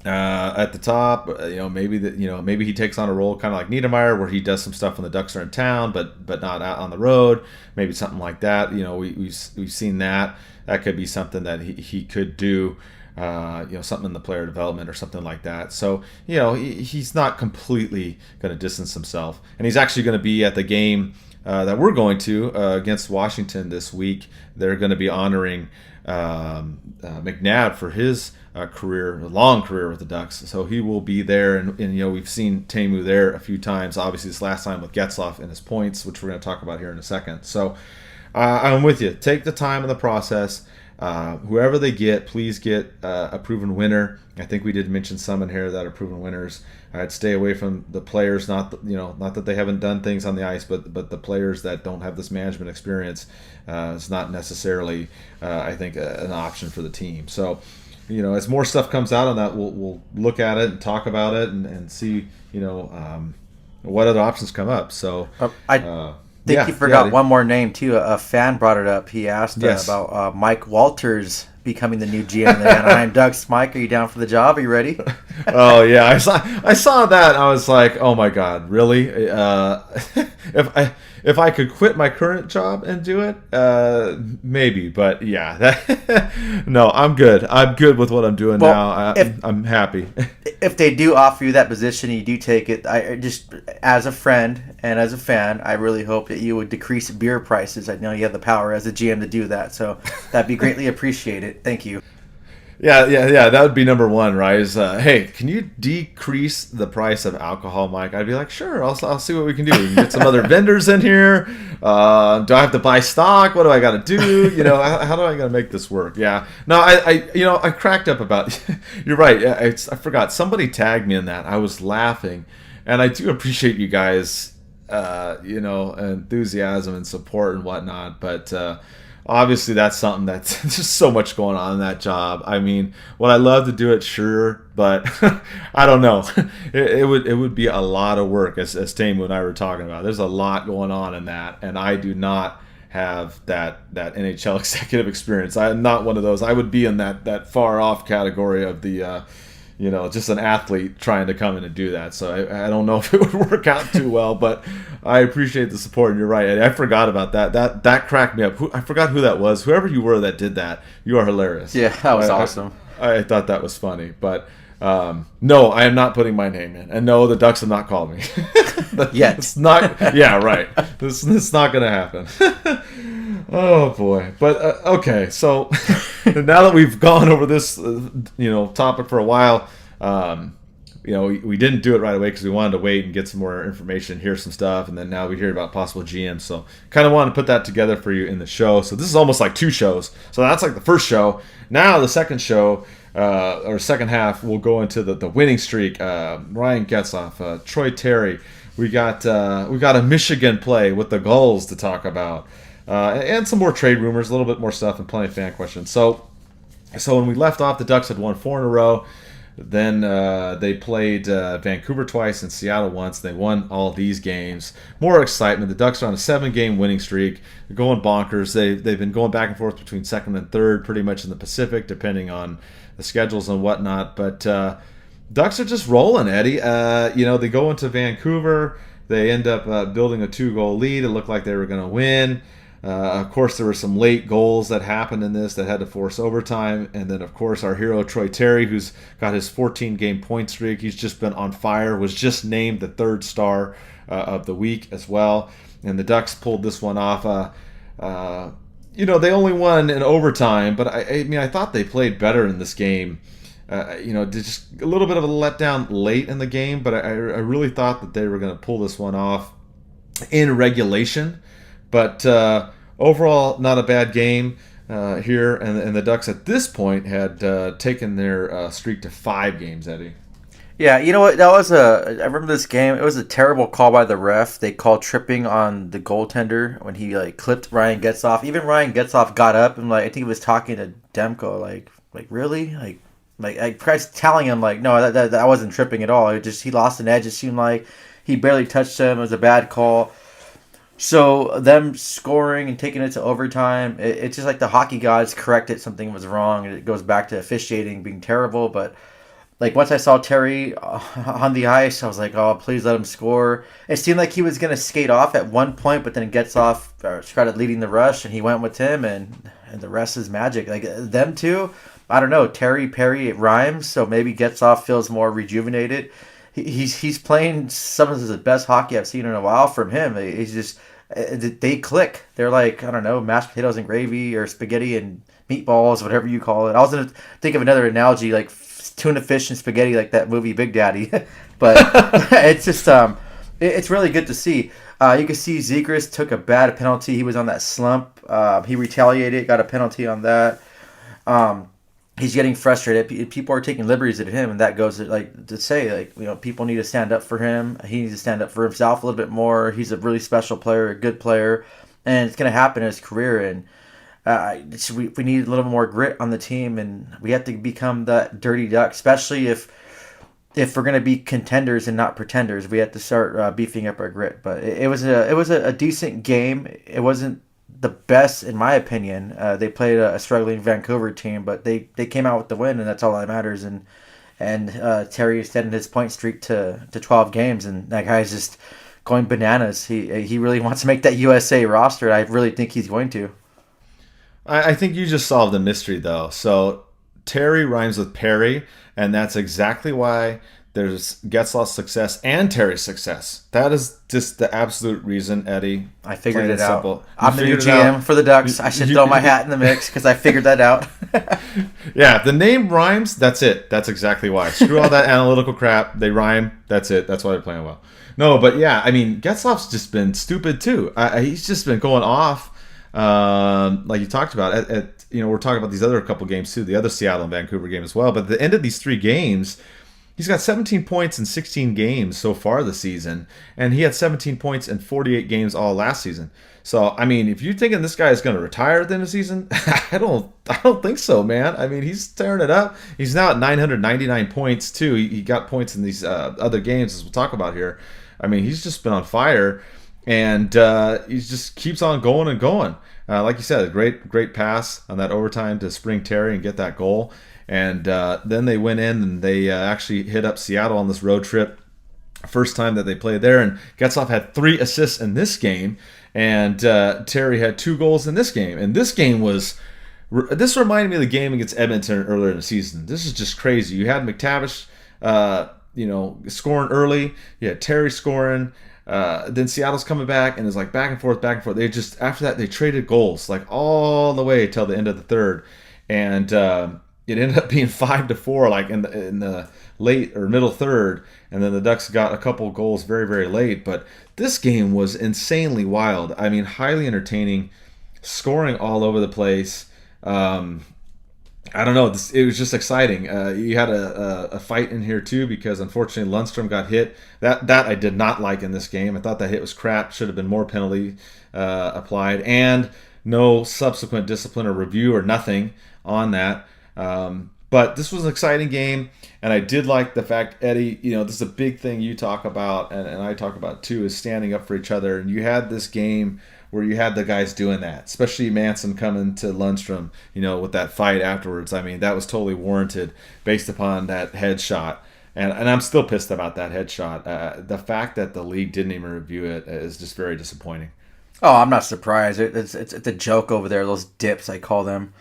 S2: at the top, maybe he takes on a role kind of like Niedermeyer, where he does some stuff when the Ducks are in town, but not out on the road. Maybe something like that. We've seen that. That could be something that he could do. Something in the player development or something like that. So, he's not completely going to distance himself. And he's actually going to be at the game that we're going to against Washington this week. They're going to be honoring McNabb for his long career with the Ducks. So he will be there. And we've seen Teemu there a few times. Obviously, this last time with Getzlaf and his points, which we're going to talk about here in a second. So I'm with you. Take the time in the process. Whoever they get, please get a proven winner. I think we did mention some in here that are proven winners. I'd stay away from the players, not that they haven't done things on the ice, but the players that don't have this management experience. It's not necessarily, I think, an option for the team. So, as more stuff comes out on that, we'll look at it and talk about it and see, what other options come up. So
S3: I think you forgot one more name too. A fan brought it up. He asked about Mike Walters becoming the new GM of the Anaheim Ducks. Mike, are you down for the job? Are you ready?
S2: Oh yeah, I saw that. I was like, oh my god, really? If I could quit my current job and do it, maybe. But yeah, no, I'm good. I'm good with what I'm doing now. I'm happy.
S3: If they do offer you that position, and you do take it. I just, as a friend and as a fan, I really hope that you would decrease beer prices. I know you have the power as a GM to do that, so that'd be greatly appreciated. Thank you.
S2: Yeah. That would be number one, right? Is hey, can you decrease the price of alcohol, Mike? I'd be like, sure. I'll see what we can do. We can get some other vendors in here. Do I have to buy stock? What do I got to do? How do I got to make this work? Yeah. No, I cracked up about. You're right. I forgot. Somebody tagged me in that. I was laughing, and I do appreciate you guys. Enthusiasm and support and whatnot, but. Obviously, that's something that's just so much going on in that job. I mean, would I love to do it? Sure, but I don't know. It would be a lot of work, as Teemu and I were talking about. There's a lot going on in that, and I do not have that NHL executive experience. I'm not one of those. I would be in that far off category of the just an athlete trying to come in and do that. So I don't know if it would work out too well, but I appreciate the support, and you're right. I forgot about that. That cracked me up. I forgot who that was. Whoever you were that did that, you are hilarious.
S3: Yeah, that was awesome.
S2: I thought that was funny, but no, I am not putting my name in. And no, the Ducks have not called me.
S3: Yet.
S2: It's not. Yeah, right. It's not going to happen. Oh boy. But okay, so now that we've gone over this topic for a while, we didn't do it right away because we wanted to wait and get some more information, hear some stuff, and then now we hear about possible GM. So kind of wanted to put that together for you in the show. So this is almost like 2 shows. So that's like the first show. Now the second show, or second half, we'll go into the winning streak. Ryan Getzlaf, Troy Terry. We got a Michigan play with the Gulls to talk about. And some more trade rumors, a little bit more stuff, and plenty of fan questions. So when we left off, the Ducks had won 4 in a row. Then they played Vancouver twice and Seattle once. They won all these games. More excitement. The Ducks are on a 7-game winning streak. They're going bonkers. They've been going back and forth between second and third, pretty much in the Pacific, depending on the schedules and whatnot. But Ducks are just rolling, Eddie. They go into Vancouver. They end up building a 2-goal lead. It looked like they were going to win. Of course, there were some late goals that happened in this that had to force overtime. And then, of course, our hero, Troy Terry, who's got his 14-game point streak. He's just been on fire, was just named the 3rd star of the week as well. And the Ducks pulled this one off. they only won in overtime, but I mean, I thought they played better in this game. Just a little bit of a letdown late in the game, but I really thought that they were going to pull this one off in regulation. But overall, not a bad game here, and the Ducks at this point had taken their streak to 5 games, Eddie.
S3: Yeah, you know what? I remember this game. It was a terrible call by the ref. They called tripping on the goaltender when he clipped Ryan Getzlaf. Even Ryan Getzlaf got up and I think he was talking to Demko like really I was telling him no, that wasn't tripping at all. He lost an edge. It seemed like he barely touched him. It was a bad call. So them scoring and taking it to overtime, it's just like the hockey gods corrected something was wrong, and it goes back to officiating being terrible. But once I saw Terry on the ice, I was like, oh, please let him score. It seemed like he was going to skate off at one point, but then Getzlaf started leading the rush, and he went with him, and the rest is magic. Them two, I don't know, Terry, Perry, it rhymes, so maybe Getzlaf feels more rejuvenated. He's playing some of the best hockey I've seen in a while from him. He's just, they click. They're I don't know, mashed potatoes and gravy or spaghetti and meatballs, whatever you call it. I was going to think of another analogy, tuna fish and spaghetti, like that movie Big Daddy. But it's just it's really good to see. You can see Zegras took a bad penalty. He was on that slump. He retaliated, got a penalty on that. He's getting frustrated. People are taking liberties at him, and that goes to say people need to stand up for him. He needs to stand up for himself a little bit more. He's a really special player, a good player, and it's going to happen in his career. And we need a little more grit on the team, and we have to become that dirty duck, especially if we're going to be contenders and not pretenders. We have to start beefing up our grit. But it was a decent game. It wasn't the best in my opinion. They played a struggling Vancouver team, but they came out with the win, and that's all that matters. And Terry extended his point streak to 12 games, and that guy's just going bananas. He really wants to make that USA roster. I really think he's going to.
S2: I think you just solved the mystery, though. So Terry rhymes with Perry, and that's exactly why there's Getzlaf's success and Terry's success. That is just the absolute reason, Eddie.
S3: I figured it out.
S2: Simple.
S3: I'm the new GM for the Ducks. I should throw my hat in the mix because I figured that out.
S2: Yeah, the name rhymes. That's it. That's exactly why. Screw all that analytical crap. They rhyme. That's it. That's why they're playing well. No, but yeah, I mean, Getzlaf's just been stupid too. He's just been going off. Like you talked about, we're talking about these other couple games too, the other Seattle and Vancouver game as well. But at the end of these 3 games, he's got 17 points in 16 games so far this season, and he had 17 points in 48 games all last season. So, I mean, if you're thinking this guy is going to retire at the end of the season, I don't think so, man. I mean, he's tearing it up. He's now at 999 points too. He got points in these other games, as we'll talk about here. I mean, he's just been on fire. And he just keeps on going and going. Like you said, a great pass on that overtime to spring Terry and get that goal. And then they went in and they actually hit up Seattle on this road trip. First time that they played there. And Getzlaf had 3 assists in this game. And Terry had 2 goals in this game. And this game this reminded me of the game against Edmonton earlier in the season. This is just crazy. You had McTavish, scoring early. You had Terry scoring. Then Seattle's coming back and it's back and forth. They just, after that, they traded goals all the way till the end of the third, and it ended up being 5-4 in the late or middle third, and then the Ducks got a couple goals very, very late. But this game was insanely wild. I mean, highly entertaining, scoring all over the place. I don't know. It was just exciting. You had a fight in here too, because unfortunately Lundstrom got hit. That I did not like in this game. I thought that hit was crap. Should have been more penalty applied, and no subsequent discipline or review or nothing on that. But this was an exciting game, and I did like the fact, Eddie, this is a big thing you talk about, and I talk about too, is standing up for each other. And you had this game where you had the guys doing that, especially Manson coming to Lundstrom, with that fight afterwards. I mean, that was totally warranted based upon that headshot. And I'm still pissed about that headshot. The fact that the league didn't even review it is just very disappointing.
S3: Oh, I'm not surprised. It's a joke over there, those dips, I call them.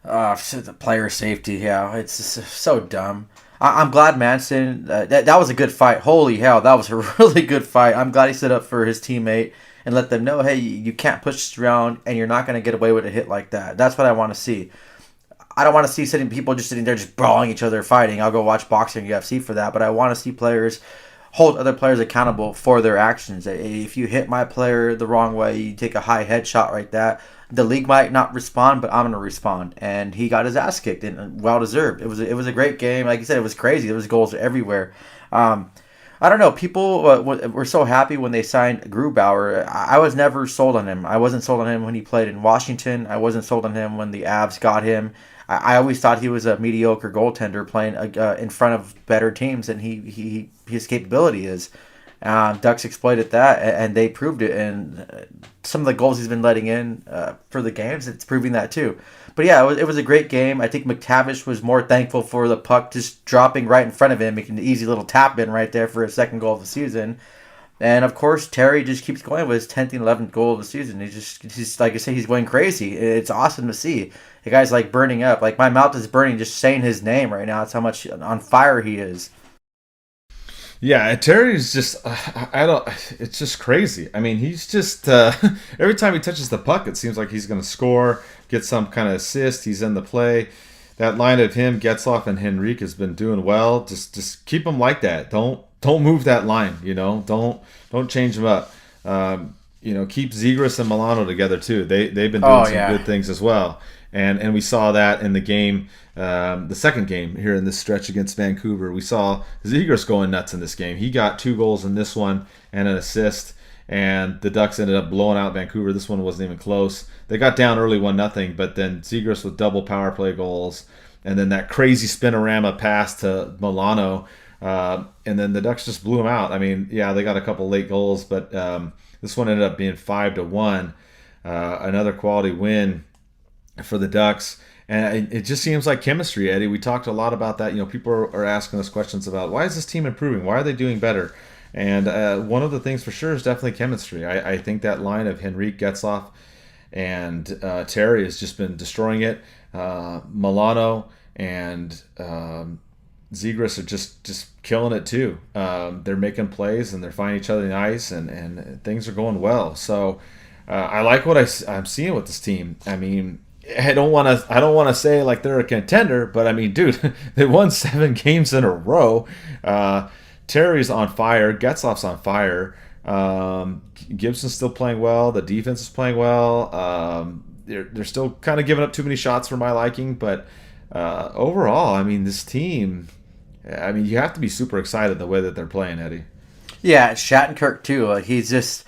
S3: The player safety, yeah. It's just so dumb. I'm glad Manson, that was a good fight. Holy hell, that was a really good fight. I'm glad he stood up for his teammate. and let them know, hey, you can't push this around, and you're not going to get away with a hit like that. That's what I want to see. I don't want to see people just sitting there just brawling each other, fighting. I'll go watch boxing or UFC for that, but I want to see players hold other players accountable for their actions. If you hit my player the wrong way, you take a high headshot like that, the league might not respond, but I'm going to respond. And he got his ass kicked, and well deserved. It was a great game. Like you said, it was crazy. There was goals everywhere. I don't know. People were so happy when they signed Grubauer. I was never sold on him. I wasn't sold on him when he played in Washington. I wasn't sold on him when the Avs got him. I always thought he was a mediocre goaltender playing in front of better teams than his capability is. Ducks exploited that, and they proved it. And some of the goals he's been letting in for the games, it's proving that too. But yeah, it was a great game. I think McTavish was more thankful for the puck just dropping right in front of him, making an easy little tap in right there for his second goal of the season. And of course, Terry just keeps going with his 10th and 11th goal of the season. He's like I said, he's going crazy. It's awesome to see. The guy's like burning up. Like my mouth is burning just saying his name right now. It's how much on fire he is.
S2: Yeah, Terry's just, I don't, it's just crazy. I mean, he's just, every time he touches the puck, it seems like he's going to score, get some kind of assist. He's in the play. That line of him, Getzlaf, and Henrique has been doing well. Just keep him like that. Don't move that line, Don't change them up. Keep Zegras and Milano together, too. They've been doing some good things as well. And we saw that in the game, the second game here in this stretch against Vancouver. We saw Zegras going nuts in this game. He got 2 goals in this one and an assist, and the Ducks ended up blowing out Vancouver. This one wasn't even close. They got down early 1-0, but then Zegras with double power play goals, and then that crazy spinorama pass to Milano, and then the Ducks just blew him out. I mean, yeah, they got a couple late goals, but this one ended up being 5-1. Another quality win for the Ducks, and it just seems like chemistry, Eddie. We talked a lot about that. People are asking us questions about why is this team improving? Why are they doing better? And one of the things for sure is definitely chemistry. I think that line of Henrique, Getzlaf, and Terry has just been destroying it. Milano and Zegras are just killing it too. They're making plays and they're finding each other in the ice, and things are going well. So I like what I'm seeing with this team. I mean, I don't want to say like they're a contender, but I mean, dude, they won 7 games in a row. Terry's on fire. Getzlaf's on fire. Gibson's still playing well. The defense is playing well. They're still kind of giving up too many shots for my liking, but overall, I mean, this team, I mean, you have to be super excited the way that they're playing, Eddie.
S3: Yeah, Shattenkirk too. He's just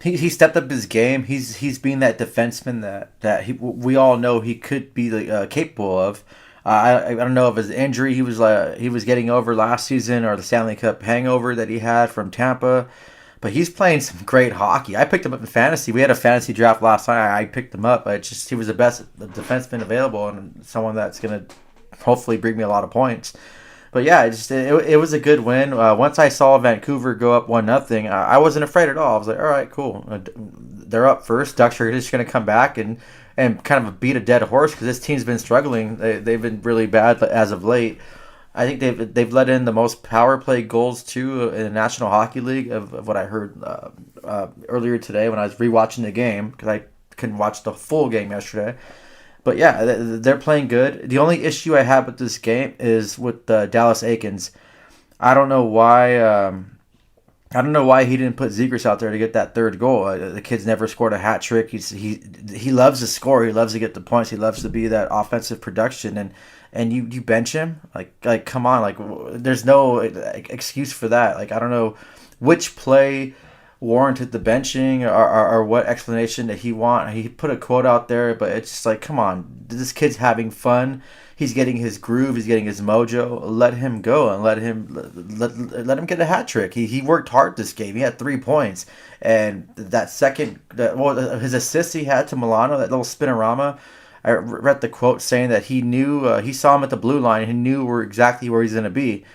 S3: he stepped up his game. He's being that defenseman that we all know he could be capable of. I don't know if his injury he was getting over last season or the Stanley Cup hangover that he had from Tampa, but he's playing some great hockey. I picked him up in fantasy. We had a fantasy draft last night. I picked him up. He was the best defenseman available and someone that's gonna hopefully bring me a lot of points. But yeah, it was a good win. Once I saw Vancouver go up 1-0, I wasn't afraid at all. I was like, all right, cool. They're up first. Ducks are just going to come back and kind of beat a dead horse because this team's been struggling. They've been really bad as of late. I think they've let in the most power play goals too in the National Hockey League of what I heard earlier today when I was rewatching the game because I couldn't watch the full game yesterday. But yeah, they're playing good. The only issue I have with this game is with Dallas Aikens. I don't know why. I don't know why he didn't put Zegras out there to get that third goal. The kid's never scored a hat trick. He loves to score. He loves to get the points. He loves to be that offensive production. And you bench him like come on, like there's no excuse for that. Like I don't know which play warranted the benching or what explanation that he put a quote out there, but it's just like, come on, this kid's having fun. He's getting his groove. He's getting his mojo. Let him go and let him get a hat trick. He worked hard this game. He had 3 points, and his assist he had to Milano, that little spinorama. I read the quote saying that he knew he saw him at the blue line. And he knew exactly where he's gonna be.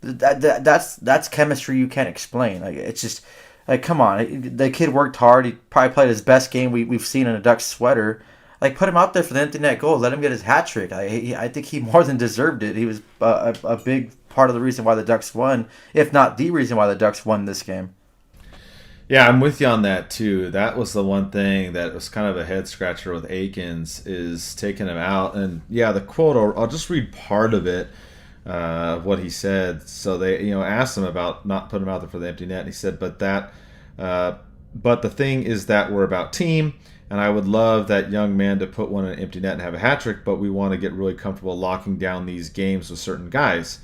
S3: That's chemistry you can't explain. Like it's just. Like, come on. The kid worked hard. He probably played his best game we've seen in a Ducks sweater. Like, put him out there for the empty net goal. Let him get his hat trick. I think he more than deserved it. He was a big part of the reason why the Ducks won, if not the reason why the Ducks won this game.
S2: Yeah, I'm with you on that too. That was the one thing that was kind of a head scratcher with Akins is taking him out. And yeah, the quote, I'll just read part of it, of what he said. So they, asked him about not putting him out there for the empty net. And he said, but the thing is that we're about team, and I would love that young man to put one in an empty net and have a hat trick, but we want to get really comfortable locking down these games with certain guys.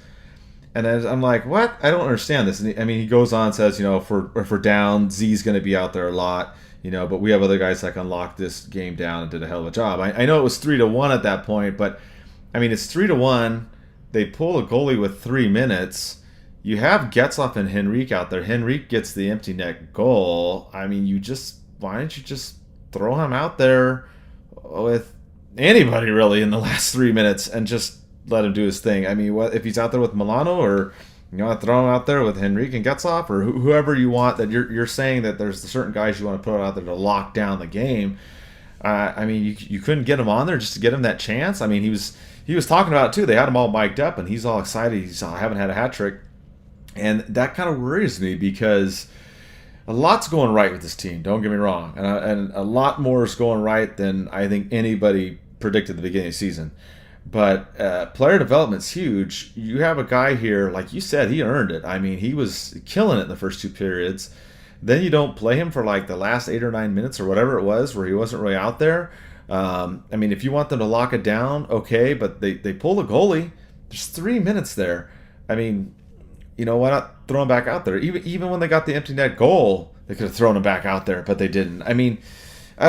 S2: And I'm like, what? I don't understand this. And he goes on and says, if we're down, Z's going to be out there a lot, but we have other guys that can lock this game down and did a hell of a job. I know it was 3-1 at that point, but it's 3-1. They pull a goalie with 3 minutes. You have Getzlaf and Henrique out there. Henrique gets the empty net goal. Why don't you just throw him out there with anybody really in the last 3 minutes and just let him do his thing? What if he's out there with Milano, or throw him out there with Henrique and Getzlaf, or whoever you want? That you're saying that there's certain guys you want to put out there to lock down the game. You couldn't get him on there just to get him that chance. He was talking about it too. They had him all mic'd up, and he's all excited. He's I haven't had a hat trick, and that kind of worries me because a lot's going right with this team. Don't get me wrong, and a lot more is going right than I think anybody predicted at the beginning of the season. But player development's huge. You have a guy here, like you said, he earned it. He was killing it in the first 2 periods. Then you don't play him for like the last 8 or 9 minutes or whatever it was where he wasn't really out there. If you want them to lock it down, okay, but they pull the goalie. There's 3 minutes there. Why not throw him back out there? Even when they got the empty net goal, they could have thrown him back out there, but they didn't. I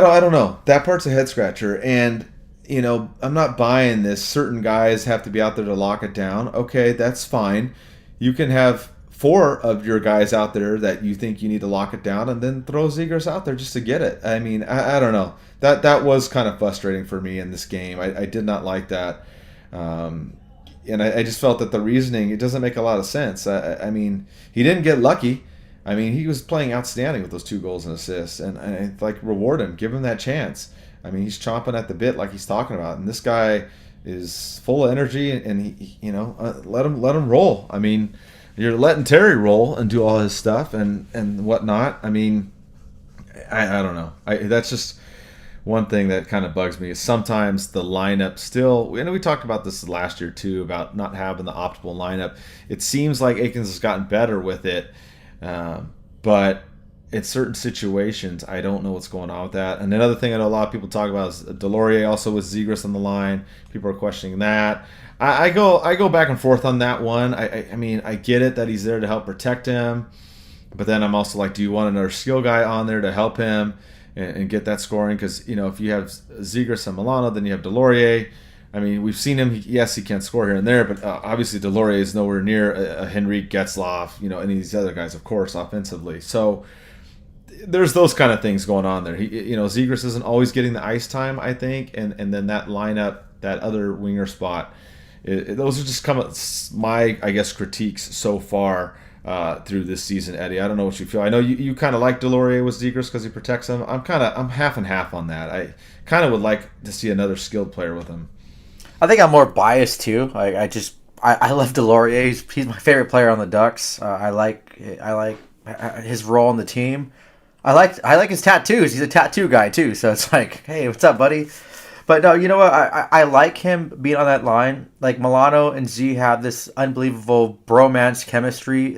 S2: don't know. That part's a head scratcher, and I'm not buying this. Certain guys have to be out there to lock it down. Okay, that's fine. You can have 4 of your guys out there that you think you need to lock it down, and then throw Zegras out there just to get it. I don't know. That was kind of frustrating for me in this game. I did not like that. And I just felt that the reasoning, it doesn't make a lot of sense. He didn't get lucky. He was playing outstanding with those 2 goals and assists, and reward him, give him that chance. He's chomping at the bit like he's talking about, and this guy is full of energy, and he let him roll. You're letting Terry roll and do all his stuff and whatnot. I don't know. That's just one thing that kind of bugs me is sometimes the lineup still. We talked about this last year too about not having the optimal lineup. It seems like Akins has gotten better with it, but in certain situations, I don't know what's going on with that. And another thing I know a lot of people talk about is Delorier also with Zegras on the line. People are questioning that. I go back and forth on that one. I get it that he's there to help protect him, but then I'm also like, do you want another skill guy on there to help him and get that scoring? Because if you have Zegras and Milano, then you have Delorier. We've seen him. Yes, he can score here and there, but obviously Delorier is nowhere near a Henrique, Getzlaf, any of these other guys, of course, offensively. So there's those kind of things going on there. Zegras isn't always getting the ice time, I think, and then that lineup, that other winger spot, those are just my, I guess, critiques so far through this season, Eddie. I don't know what you feel. I know you kind of like Delorier with Zegras because he protects him. I'm half and half on that. I kind of would like to see another skilled player with him.
S3: I think I'm more biased too. I love Delorier. He's my favorite player on the Ducks. I like his role on the team. I like his tattoos. He's a tattoo guy too. So it's like, hey, what's up, buddy? But no, you know what? I like him being on that line. Like Milano and Z have this unbelievable bromance chemistry.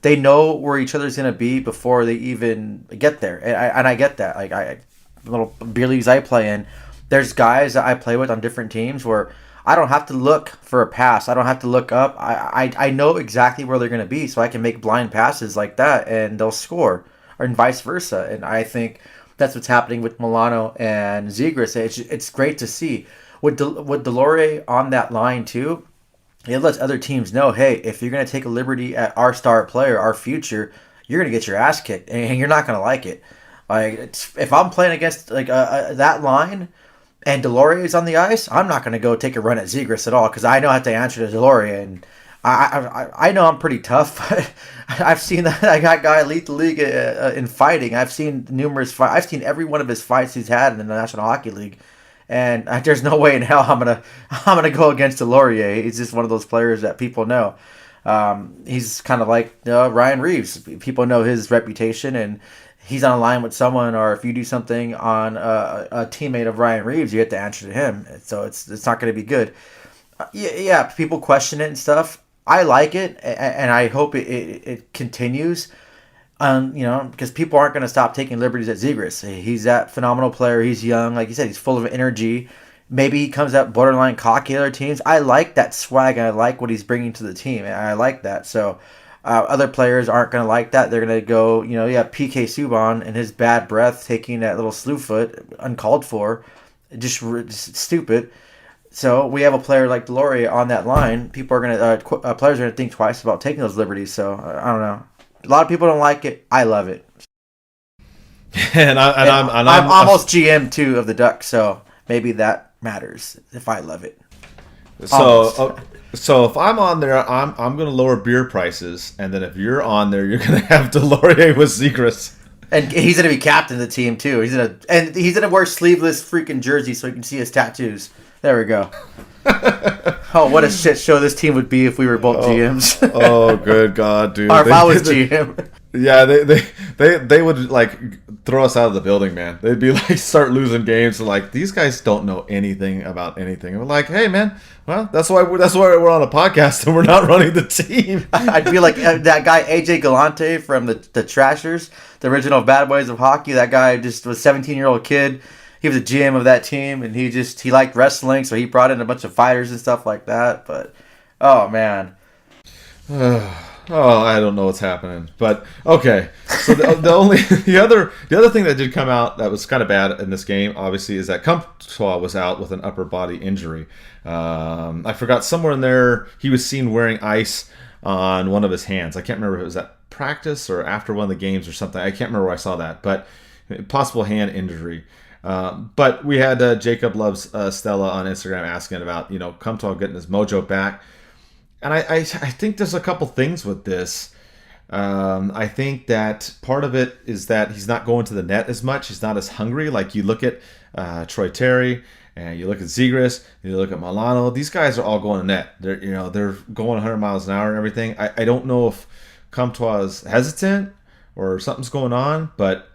S3: They know where each other's gonna be before they even get there, and I get that. Like little beer leagues I play in, there's guys that I play with on different teams where I don't have to look for a pass. I don't have to look up. I know exactly where they're gonna be, so I can make blind passes like that, and they'll score, or vice versa. And I think that's what's happening with Milano and Zegras. It's great to see. With Delorier on that line too, it lets other teams know, hey, if you're going to take a liberty at our star player, our future, you're going to get your ass kicked, and you're not going to like it. If I'm playing against that line and Delorier is on the ice, I'm not going to go take a run at Zegras at all because I know I have to answer to Delorier, and I know I'm pretty tough, but I've seen that guy lead the league in fighting. I've seen numerous fights. I've seen every one of his fights he's had in the National Hockey League, and there's no way in hell I'm gonna go against Delorier. He's just one of those players that people know. He's kind of like Ryan Reeves. People know his reputation, and he's on a line with someone, or if you do something on a teammate of Ryan Reeves, you have to answer to him. So it's not going to be good. Yeah, people question it and stuff. I like it, and I hope it continues. Because people aren't going to stop taking liberties at Zegras. He's that phenomenal player. He's young, like you said. He's full of energy. Maybe he comes out borderline cocky at other teams. I like that swag, and I like what he's bringing to the team, and I like that. So other players aren't going to like that. They're going to go, PK Subban and his bad breath, taking that little slew foot, uncalled for, just stupid. So we have a player like Deloria on that line. People are going to players are going to think twice about taking those liberties. So I don't know. A lot of people don't like it. I love it. I'm almost GM too of the Ducks, so maybe that matters if I love it.
S2: So if I'm on there, I'm going to lower beer prices, and then if you're on there, you're going to have Deloria with Zegras.
S3: And he's going to be captain of the team too. He's going to wear sleeveless freaking jersey so you can see his tattoos. There we go. Oh, what a shit show this team would be if we were both GMs.
S2: Oh, good God, dude.
S3: Or if I was GM.
S2: Yeah, they would like throw us out of the building, man. They'd be like start losing games. And, like, these guys don't know anything about anything. And we're like, hey, man, well, that's why we're on a podcast and we're not running the team.
S3: I'd be like that guy AJ Galante from the Trashers, the original Bad Boys of Hockey. That guy just was a 17-year-old kid. He was a GM of that team, and he liked wrestling, so he brought in a bunch of fighters and stuff like that. But, oh, man.
S2: I don't know what's happening. But, okay. So the other thing that did come out that was kind of bad in this game, obviously, is that Comtois was out with an upper body injury. I forgot somewhere in there he was seen wearing ice on one of his hands. I can't remember if it was at practice or after one of the games or something. I can't remember where I saw that. But possible hand injury. But we had Jacob Loves Stella on Instagram asking about, Comtois getting his mojo back. And I think there's a couple things with this. I think that part of it is that he's not going to the net as much. He's not as hungry. Like, you look at Troy Terry, and you look at Zegras, and you look at Milano. These guys are all going to net. They're going 100 miles an hour and everything. I don't know if Comtois is hesitant or something's going on, but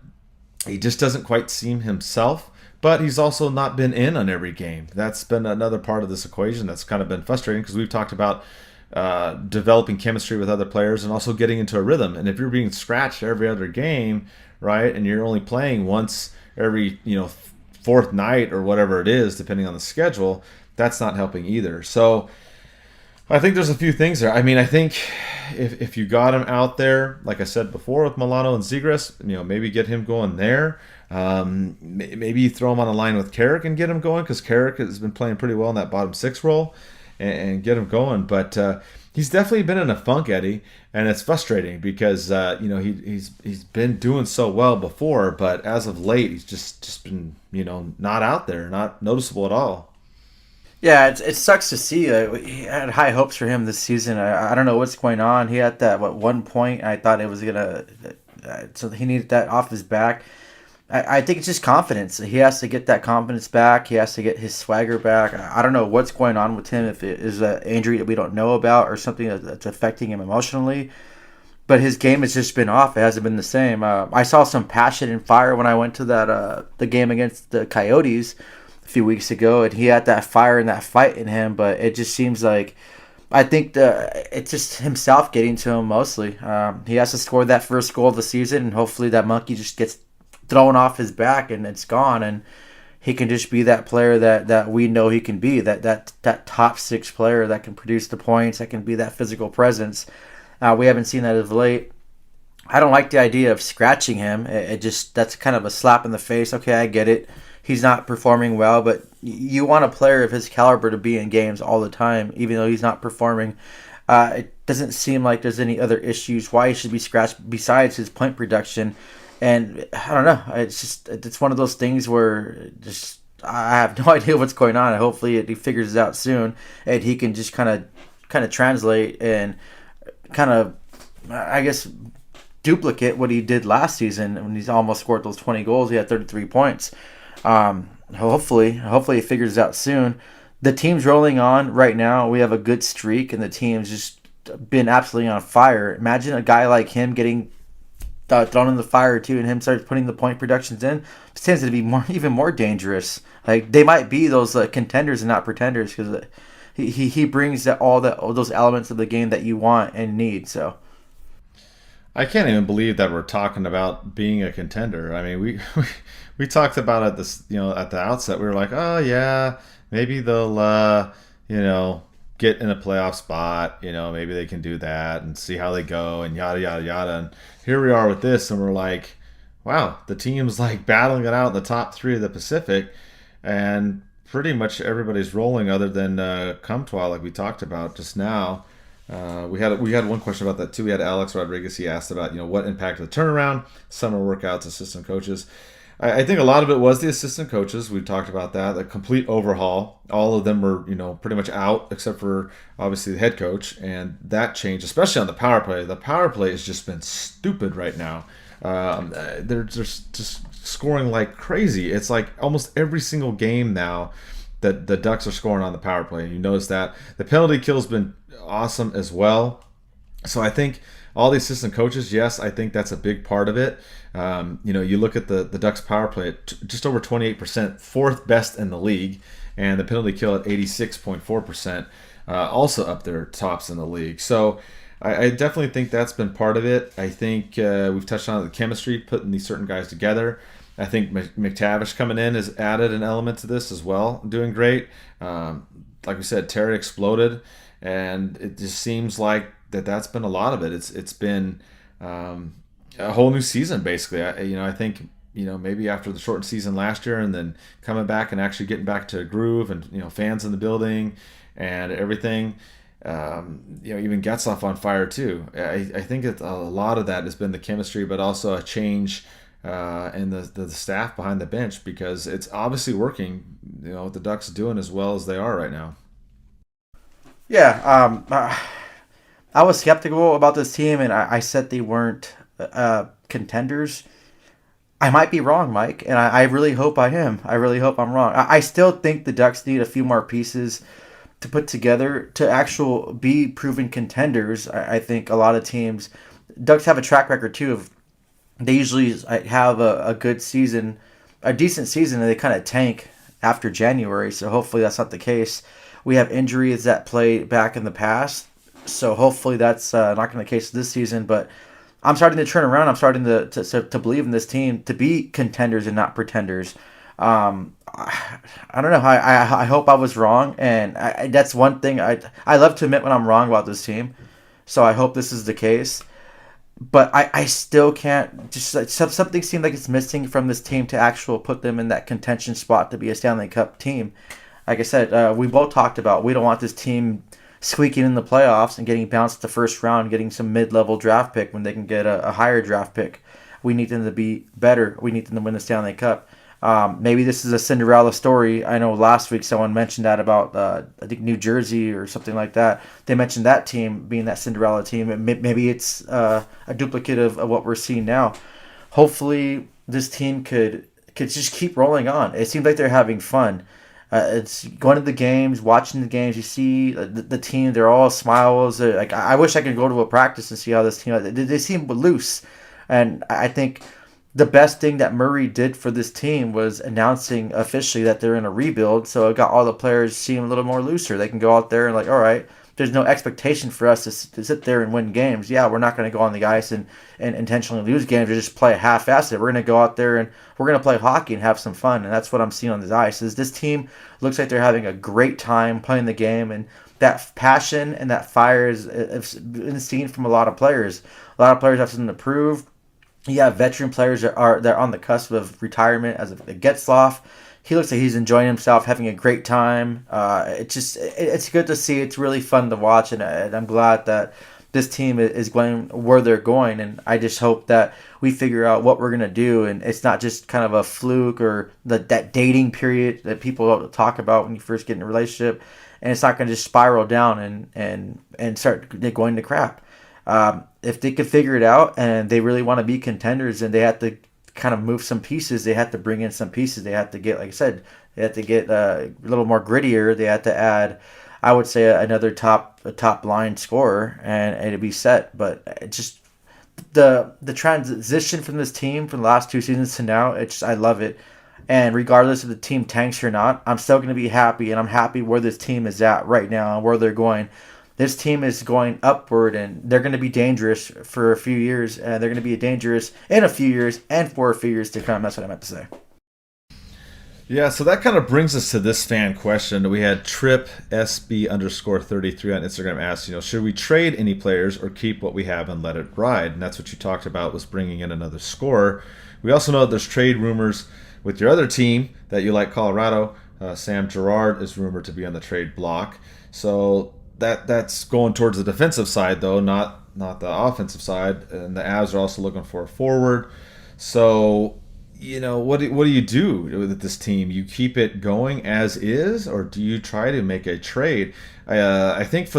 S2: he just doesn't quite seem himself, but he's also not been in on every game. That's been another part of this equation that's kind of been frustrating, because we've talked about developing chemistry with other players and also getting into a rhythm. And if you're being scratched every other game, right, and you're only playing once every fourth night or whatever it is, depending on the schedule, that's not helping either. So I think there's a few things there. I mean, I think if you got him out there, like I said before, with Milano and Zegras, maybe get him going there. Maybe you throw him on a line with Carrick and get him going, because Carrick has been playing pretty well in that bottom six role, and get him going. But he's definitely been in a funk, Eddie, and it's frustrating because he's been doing so well before, but as of late he's just been not out there, not noticeable at all.
S3: Yeah, it sucks to see. We had high hopes for him this season. I don't know what's going on. He had that 1 point. I thought it was gonna. So he needed that off his back. I think it's just confidence. He has to get that confidence back. He has to get his swagger back. I don't know what's going on with him. If it is an injury that we don't know about or something that's affecting him emotionally. But his game has just been off. It hasn't been the same. I saw some passion and fire when I went to the game against the Coyotes a few weeks ago, and he had that fire and that fight in him, but it just seems like I think it's just himself getting to him mostly. He has to score that first goal of the season, and hopefully that monkey just gets thrown off his back and it's gone, and he can just be that player that we know he can be, that top six player that can produce the points, that can be that physical presence. We haven't seen that of late. I don't like the idea of scratching him. That's kind of a slap in the face. Okay, I get it. He's not performing well, but you want a player of his caliber to be in games all the time, even though he's not performing. It doesn't seem like there's any other issues why he should be scratched besides his point production. And I don't know. It's one of those things where I have no idea what's going on. Hopefully he figures it out soon, and he can just kind of translate and kind of, I guess, duplicate what he did last season when he's almost scored those 20 goals. He had 33 points. Hopefully he figures it out soon. The team's rolling on right now. We have a good streak, and the team's just been absolutely on fire. Imagine a guy like him getting thrown in the fire too, and him starts putting the point productions in. It tends to be even more dangerous. Like they might be those contenders and not pretenders because he brings all those elements of the game that you want and need. So
S2: I can't even believe that we're talking about being a contender. I mean, we talked about it this, at the outset. We were like, oh yeah, maybe they'll get in a playoff spot. Maybe they can do that and see how they go and yada yada yada. And here we are with this, and we're like, wow, the team's like battling it out in the top 3 of the Pacific, and pretty much everybody's rolling other than Comtois, like we talked about just now. We had one question about that too. We had Alex Rodriguez. He asked about what impacted the turnaround, summer workouts, assistant coaches. I think a lot of it was the assistant coaches. We talked about that. The complete overhaul. All of them were pretty much out except for obviously the head coach, and that changed, especially on the power play. The power play has just been stupid right now. They're just scoring like crazy. It's like almost every single game now that the Ducks are scoring on the power play. You notice that the penalty kill's been awesome as well. So I think all the assistant coaches, yes, I think that's a big part of it. You look at the Ducks power play at just over 28%, fourth best in the league, and the penalty kill at 86.4%, also up there tops in the league. So I definitely think that's been part of it. I think we've touched on the chemistry, putting these certain guys together. I think McTavish coming in has added an element to this as well, doing great. Like we said, Terry exploded, and it just seems like that's been a lot of it. It's been a whole new season basically. I think maybe after the shortened season last year, and then coming back and actually getting back to a groove, and fans in the building and everything. Even Getzlaf on fire too. I think a lot of that has been the chemistry, but also a change and the staff behind the bench, because it's obviously working. What the Ducks doing as well as they are right now.
S3: Yeah, I was skeptical about this team, and I said they weren't contenders. I might be wrong, Mike, and I really hope I am. I really hope I'm wrong. I still think the Ducks need a few more pieces to put together to be proven contenders. I think a lot of teams, Ducks have a track record too of they usually have a good season, a decent season, and they kind of tank after January. So hopefully that's not the case. We have injuries that played back in the past, so hopefully that's not going to be the case this season. But I'm starting to turn around. I'm starting to believe in this team to be contenders and not pretenders. I don't know. I hope I was wrong, and that's one thing I love to admit when I'm wrong about this team. So I hope this is the case. But I still can't. Just something seems like it's missing from this team to put them in that contention spot to be a Stanley Cup team. Like I said, we both talked about we don't want this team squeaking in the playoffs and getting bounced the first round, getting some mid-level draft pick when they can get a higher draft pick. We need them to be better. We need them to win the Stanley Cup. Maybe this is a Cinderella story. I know last week someone mentioned that about I think New Jersey or something like that. They mentioned that team being that Cinderella team. Maybe it's a duplicate of what we're seeing now. Hopefully this team could just keep rolling on. It seems like they're having fun. It's going to the games, watching the games. You see the team; they're all smiles. Like I wish I could go to a practice and see how this team. They seem loose, and I think the best thing that Murray did for this team was announcing officially that they're in a rebuild. So it got all the players seem a little more looser. They can go out there and all right, there's no expectation for us to sit there and win games. Yeah, we're not going to go on the ice and intentionally lose games or just play half-assed. We're going to go out there and we're going to play hockey and have some fun. And that's what I'm seeing on the ice. Is this team looks like they're having a great time playing the game, and that passion and that fire is been seen from a lot of players. A lot of players have something to prove. Yeah, veteran players they're on the cusp of retirement, as Getzlaf. He looks like he's enjoying himself, having a great time. It's good to see. It's really fun to watch, and I'm glad that this team is going where they're going. And I just hope that we figure out what we're gonna do, and it's not just kind of a fluke or that dating period that people talk about when you first get in a relationship, and it's not gonna just spiral down and start going to crap. If they could figure it out and they really want to be contenders, and they have to kind of move some pieces, they have to bring in some pieces. They have to get, like I said, they have to get a little more grittier. They have to add I would say another top line scorer, and it'd be set. But it just the transition from this team from the last 2 seasons to now, I love it. And regardless if the team tanks or not, I'm still going to be happy, and I'm happy where this team is at right now and where they're going. This team is going upward, and they're going to be dangerous for a few years, and they're going to be dangerous in a few years and for a few years to come. That's what I meant to say.
S2: Yeah, so that kind of brings us to this fan question. We had Trip SB _33 on Instagram asked, should we trade any players or keep what we have and let it ride? And that's what you talked about, was bringing in another scorer. We also know that there's trade rumors with your other team that you like, Colorado. Sam Girard is rumored to be on the trade block. So that's going towards the defensive side, though, not the offensive side. And the Avs are also looking for a forward. So what do you do with this team? You keep it going as is, or do you try to make a trade? I think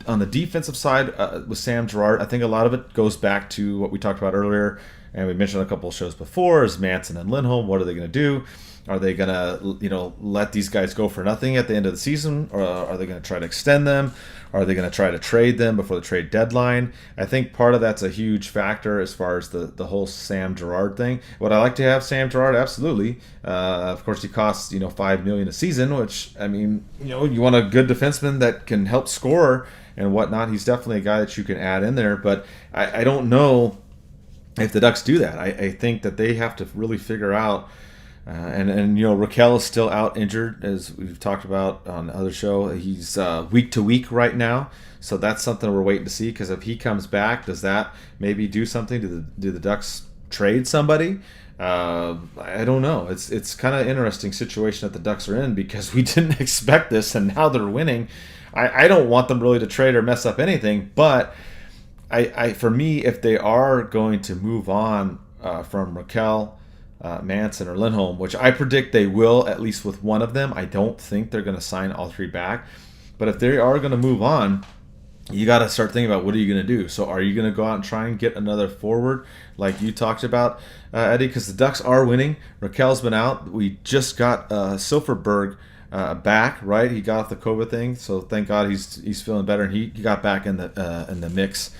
S2: on the defensive side with Sam Girard, I think a lot of it goes back to what we talked about earlier, and we mentioned a couple of shows before, is Manson and Lindholm. What are they going to do? Are they going to let these guys go for nothing at the end of the season, or are they going to try to extend them? Are they going to try to trade them before the trade deadline? I think part of that's a huge factor as far as the whole Sam Girard thing. Would I like to have Sam Girard? Absolutely. Of course, he costs $5 million a season, which, I mean, you want a good defenseman that can help score and whatnot. He's definitely a guy that you can add in there, but I don't know if the Ducks do that. I think that they have to really figure out. Raquel is still out injured, as we've talked about on the other show. He's week to week right now, so that's something we're waiting to see. Because if he comes back, does that maybe do something? Do the Ducks trade somebody? I don't know. It's kind of an interesting situation that the Ducks are in, because we didn't expect this, and now they're winning. I don't want them really to trade or mess up anything, but for me, if they are going to move on from Raquel, Manson, or Lindholm, which I predict they will, at least with one of them. I don't think they're going to sign all three back. But if they are going to move on, you got to start thinking about, what are you going to do? So are you going to go out and try and get another forward like you talked about, Eddie? Because the Ducks are winning. Raquel's been out. We just got Silfverberg back, right? He got off the COVID thing, so thank God he's feeling better, and he got back in the mix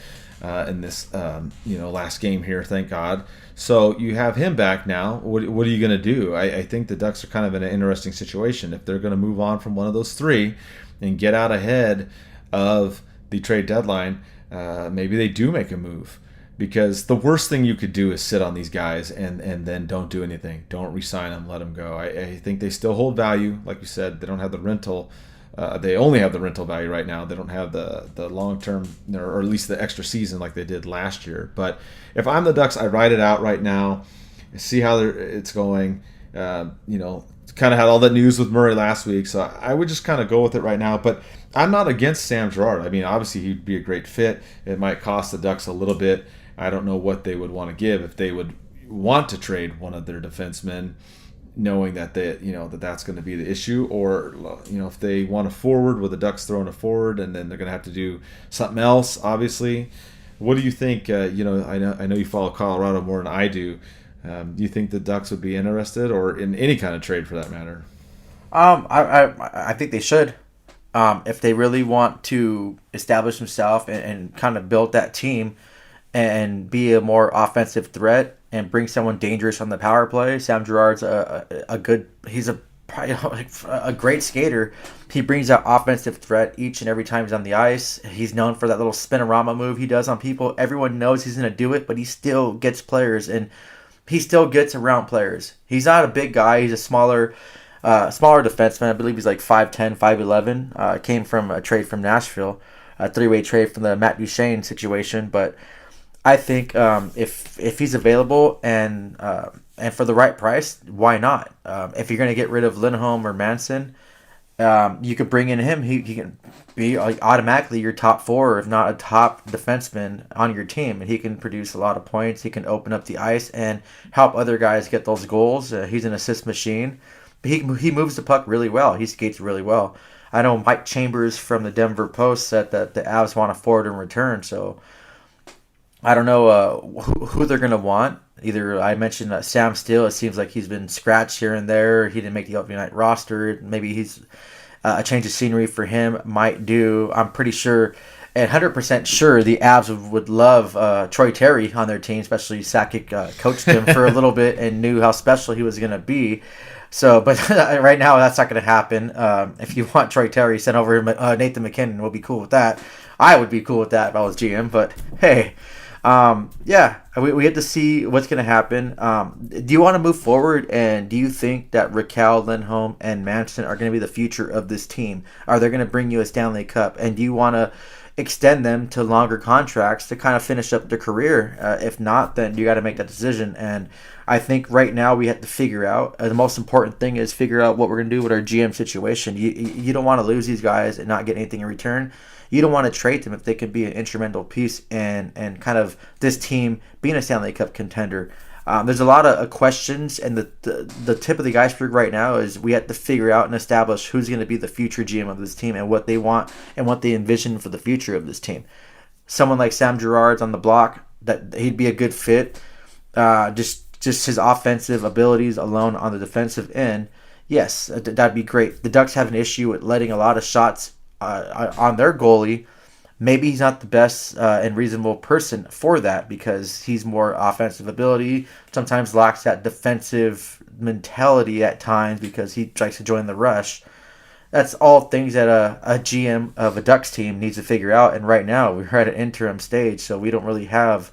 S2: in this last game here, thank God. So you have him back now. What are you going to do? I think the Ducks are kind of in an interesting situation. If they're going to move on from one of those three and get out ahead of the trade deadline, maybe they do make a move. Because the worst thing you could do is sit on these guys and then don't do anything. Don't re-sign them, let them go. I think they still hold value. Like you said, they don't have the rental. They only have the rental value right now. They don't have the long-term, or at least the extra season like they did last year. But if I'm the Ducks, I ride it out right now, see how it's going. Kind of had all that news with Murray last week, so I would just kind of go with it right now. But I'm not against Sam Girard. I mean, obviously he'd be a great fit. It might cost the Ducks a little bit. I don't know what they would want to give if they would want to trade one of their defensemen, knowing that that's going to be the issue, or if they want a forward, with the Ducks throwing a forward, and then they're going to have to do something else. Obviously, what do you think? I know you follow Colorado more than I do. Do you think the Ducks would be interested, or in any kind of trade for that matter?
S3: I think they should. If they really want to establish themselves and kind of build that team and be a more offensive threat and bring someone dangerous on the power play. Sam Girard's he's a great skater. He brings that offensive threat each and every time he's on the ice. He's known for that little spinorama move he does on people. Everyone knows he's going to do it, but he still gets players, and he still gets around players. He's not a big guy. He's a smaller defenseman. I believe he's like 5'10", 5'11". Came from a trade from Nashville, a three-way trade from the Matt Duchene situation, but I think if he's available and for the right price, why not? If you're going to get rid of Lindholm or Manson, you could bring in him. He can be automatically your top four, if not a top defenseman on your team, and he can produce a lot of points. He can open up the ice and help other guys get those goals. He's an assist machine. He moves the puck really well. He skates really well. I know Mike Chambers from the Denver Post said that the Avs want a forward in return, so I don't know who they're going to want. Either I mentioned Sam Steele. It seems like he's been scratched here and there. He didn't make the opening night roster. Maybe he's a change of scenery for him might do. I'm pretty sure and 100% sure the Avs would love Troy Terry on their team, especially Sakic coached him for a little bit and knew how special he was going to be. So, but right now that's not going to happen. If you want Troy Terry, send over Nathan McKinnon. We'll be cool with that. I would be cool with that if I was GM. But hey, we get to see what's going to happen. Do you want to move forward? And do you think that Raquel, Lindholm, and Manson are going to be the future of this team? Are they going to bring you a Stanley Cup? And do you want to extend them to longer contracts to kind of finish up their career? If not, then you got to make that decision. And I think right now we have to figure out, the most important thing is figure out what we're going to do with our GM situation. You don't want to lose these guys and not get anything in return. You don't want to trade them if they can be an instrumental piece and kind of this team being a Stanley Cup contender. There's a lot of questions, and the tip of the iceberg right now is we have to figure out and establish who's going to be the future GM of this team and what they want and what they envision for the future of this team. Someone like Sam Girard's on the block, that he'd be a good fit. Just his offensive abilities alone on the defensive end, yes, that'd be great. The Ducks have an issue with letting a lot of shots on their goalie. Maybe he's not the best and reasonable person for that because he's more offensive ability, sometimes lacks that defensive mentality at times because he tries to join the rush. That's all things that a GM of a Ducks team needs to figure out. And right now we're at an interim stage, so we don't really have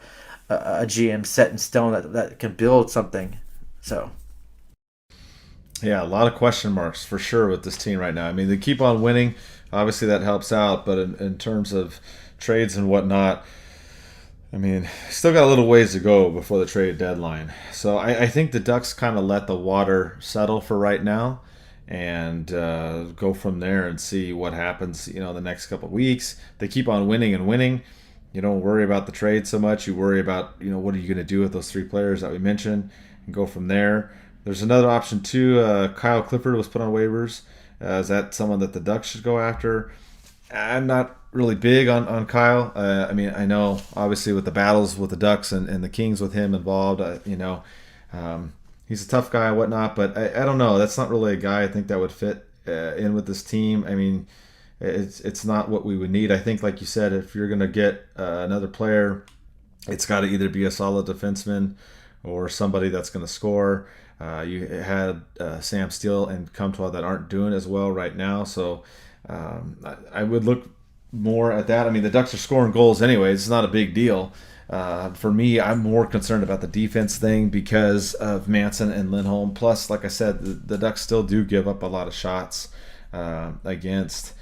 S3: a GM set in stone that can build something. So,
S2: yeah, a lot of question marks for sure with this team right now. I mean, they keep on winning. Obviously, that helps out. But in terms of trades and whatnot, I mean, still got a little ways to go before the trade deadline. So I think the Ducks kind of let the water settle for right now and go from there and see what happens, the next couple of weeks. They keep on winning and winning. You don't worry about the trade so much. You worry about, what are you going to do with those three players that we mentioned and go from there. There's another option too. Kyle Clifford was put on waivers. Is that someone that the Ducks should go after? I'm not really big on Kyle. I mean, I know obviously with the battles with the Ducks and the Kings with him involved, he's a tough guy and whatnot, but I don't know. That's not really a guy I think that would fit in with this team. I mean, it's not what we would need. I think, like you said, if you're going to get another player, it's got to either be a solid defenseman or somebody that's going to score. You had Sam Steele and Comtois that aren't doing as well right now, so I would look more at that. I mean, the Ducks are scoring goals anyway. It's not a big deal. For me, I'm more concerned about the defense thing because of Manson and Lindholm. Plus, like I said, the Ducks still do give up a lot of shots against.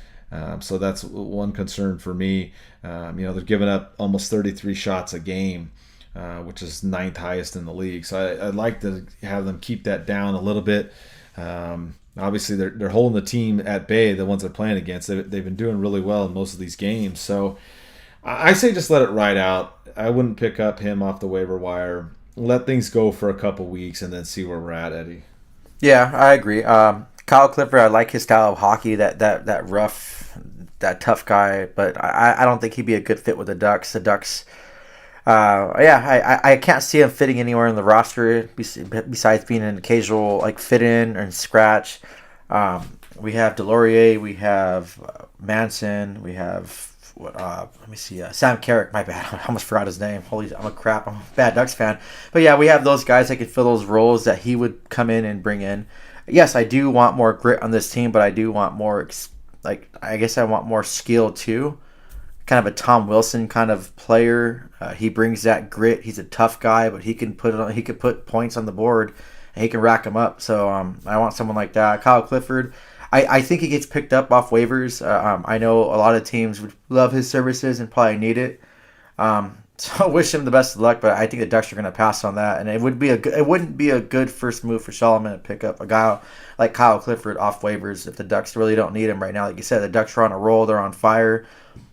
S2: So that's one concern for me. They're giving up almost 33 shots a game, which is ninth highest in the league. So I'd like to have them keep that down a little bit. Obviously, they're holding the team at bay, the ones they're playing against. They've been doing really well in most of these games. So I say just let it ride out. I wouldn't pick up him off the waiver wire. Let things go for a couple weeks and then see where we're at, Eddie.
S3: Yeah, I agree. Kyle Clifford, I like his style of hockey, that rough, that tough guy, but I don't think he'd be a good fit with the Ducks. The Ducks, I can't see him fitting anywhere in the roster besides being an occasional fit in or scratch. We have Delorier, we have Manson, we have Sam Carrick. My bad, I almost forgot his name. I'm a bad Ducks fan. But yeah, we have those guys that could fill those roles that he would come in and bring in. Yes, I do want more grit on this team, but I do want more. I guess I want more skill too. Kind of a Tom Wilson kind of player. He brings that grit. He's a tough guy, but he can put points on the board and he can rack them up. So I want someone like that. Kyle Clifford. I think he gets picked up off waivers. I know a lot of teams would love his services and probably need it. So I wish him the best of luck, but I think the Ducks are going to pass on that, and it wouldn't be a good first move for Solomon to pick up a guy like Kyle Clifford off waivers if the Ducks really don't need him right now. Like you said, the Ducks are on a roll; they're on fire.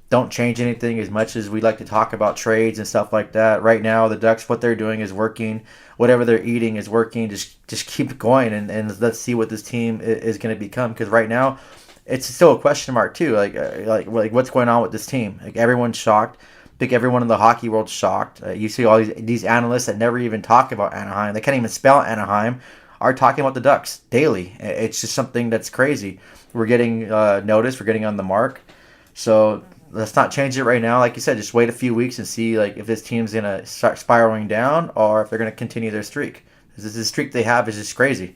S3: Don't change anything as much as we like to talk about trades and stuff like that. Right now, the Ducks, what they're doing is working. Whatever they're eating is working. Just keep going, and let's see what this team is going to become. Because right now, it's still a question mark too. Like what's going on with this team? Like everyone's shocked. I think everyone in the hockey world shocked. You see all these analysts that never even talk about Anaheim. They can't even spell Anaheim. are talking about the Ducks daily. It's just something that's crazy. We're getting noticed. We're getting on the mark. So let's not change it right now. Like you said, just wait a few weeks and see like if this team's gonna start spiraling down or if they're gonna continue their streak. This streak they have is just crazy.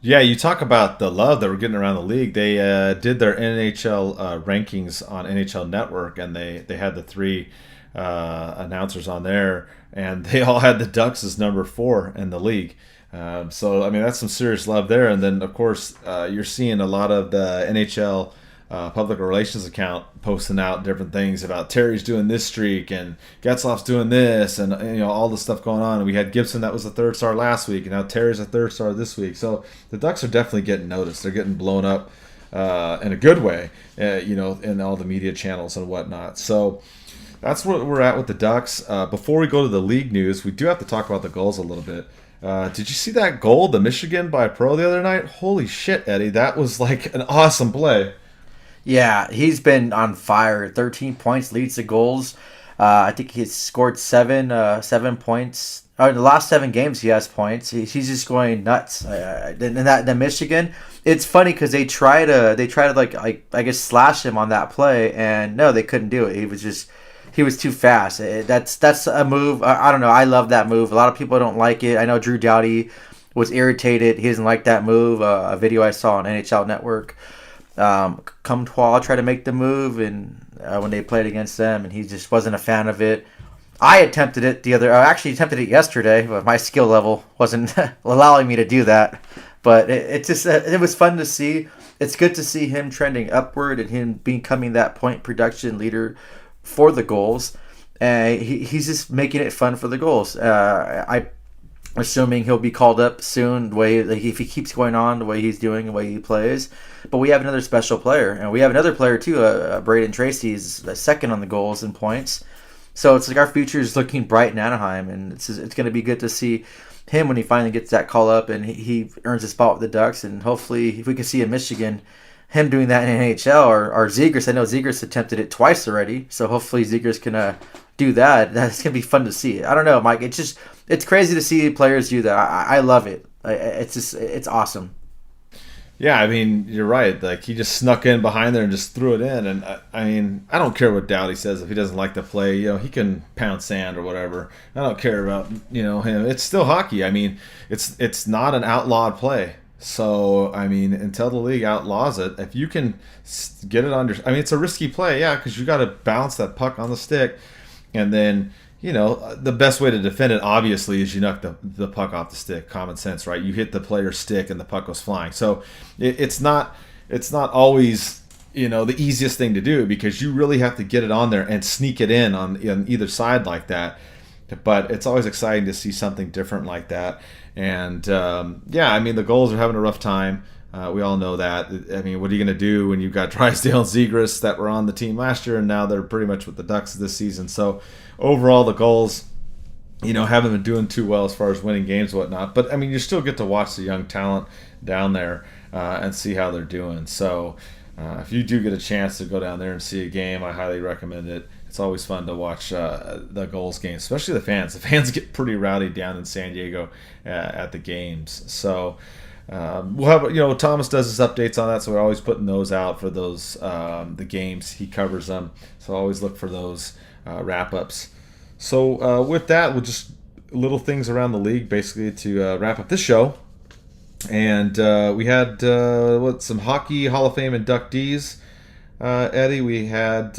S2: Yeah, you talk about the love that we're getting around the league. They did their NHL rankings on NHL Network, and they had the three announcers on there, and they all had the Ducks as number 4 in the league. So, I mean, that's some serious love there. And then, of course, you're seeing a lot of the NHL public relations account posting out different things about Terry's doing this streak and Getzlaf's doing this, and all the stuff going on. And we had Gibson that was a 3rd star last week, and now Terry's a 3rd star this week. So the Ducks are definitely getting noticed. They're getting blown up in a good way, in all the media channels and whatnot. So that's where we're at with the Ducks. Before we go to the league news, we do have to talk about the goals a little bit. Did you see that goal, the Michigan by Pro the other night? Holy shit, Eddie. That was like an awesome play.
S3: Yeah, he's been on fire. 13 points, leads the goals. I think he's scored 7 points. In the last 7 games, he has points. He's just going nuts. And the Michigan, it's funny because they try to like I guess slash him on that play, and no, they couldn't do it. He was too fast. That's a move. I don't know. I love that move. A lot of people don't like it. I know Drew Doughty was irritated. He doesn't like that move. A video I saw on NHL Network. Comtois tried to make the move, and when they played against them, and he just wasn't a fan of it. I attempted it I actually attempted it yesterday, but my skill level wasn't allowing me to do that. But it was fun to see. It's good to see him trending upward and him becoming that point production leader for the goals. He's just making it fun for the goals. I'm assuming he'll be called up soon. The way if he keeps going on the way he's doing, the way he plays. But we have another special player, and we have another player too. Braden Tracy is second on the goals and points. So it's like our future is looking bright in Anaheim, and it's going to be good to see him when he finally gets that call up and he earns a spot with the Ducks. And hopefully, if we can see in Michigan, him doing that in NHL or Zegras. I know Zegras attempted it twice already, so hopefully Zegras can do that. That's gonna be fun to see. I don't know, Mike. It's crazy to see players do that. I love it. It's awesome.
S2: Yeah, I mean, you're right. Like, he just snuck in behind there and just threw it in. And, I mean, I don't care what Doughty says. If he doesn't like the play, he can pound sand or whatever. I don't care about, him. It's still hockey. I mean, it's not an outlawed play. So, I mean, until the league outlaws it, if you can get it under... I mean, it's a risky play, yeah, because you got to bounce that puck on the stick. And then... the best way to defend it, obviously, is you knock the puck off the stick. Common sense, right? You hit the player's stick and the puck goes flying. So it's not always, the easiest thing to do, because you really have to get it on there and sneak it in on either side like that. But it's always exciting to see something different like that. And, I mean, the goals are having a rough time. We all know that. I mean, what are you going to do when you've got Drysdale and Zegras that were on the team last year, and now they're pretty much with the Ducks this season? So overall, the goals, haven't been doing too well as far as winning games and whatnot. But, I mean, you still get to watch the young talent down there and see how they're doing. So if you do get a chance to go down there and see a game, I highly recommend it. It's always fun to watch the goals games, especially the fans. The fans get pretty rowdy down in San Diego at the games. So... we'll have, Thomas does his updates on that, so we're always putting those out for those the games. He covers them, so always look for those wrap-ups. So with that, we'll just little things around the league basically to wrap up this show. And we had some hockey Hall of Fame inductees. Eddie, we had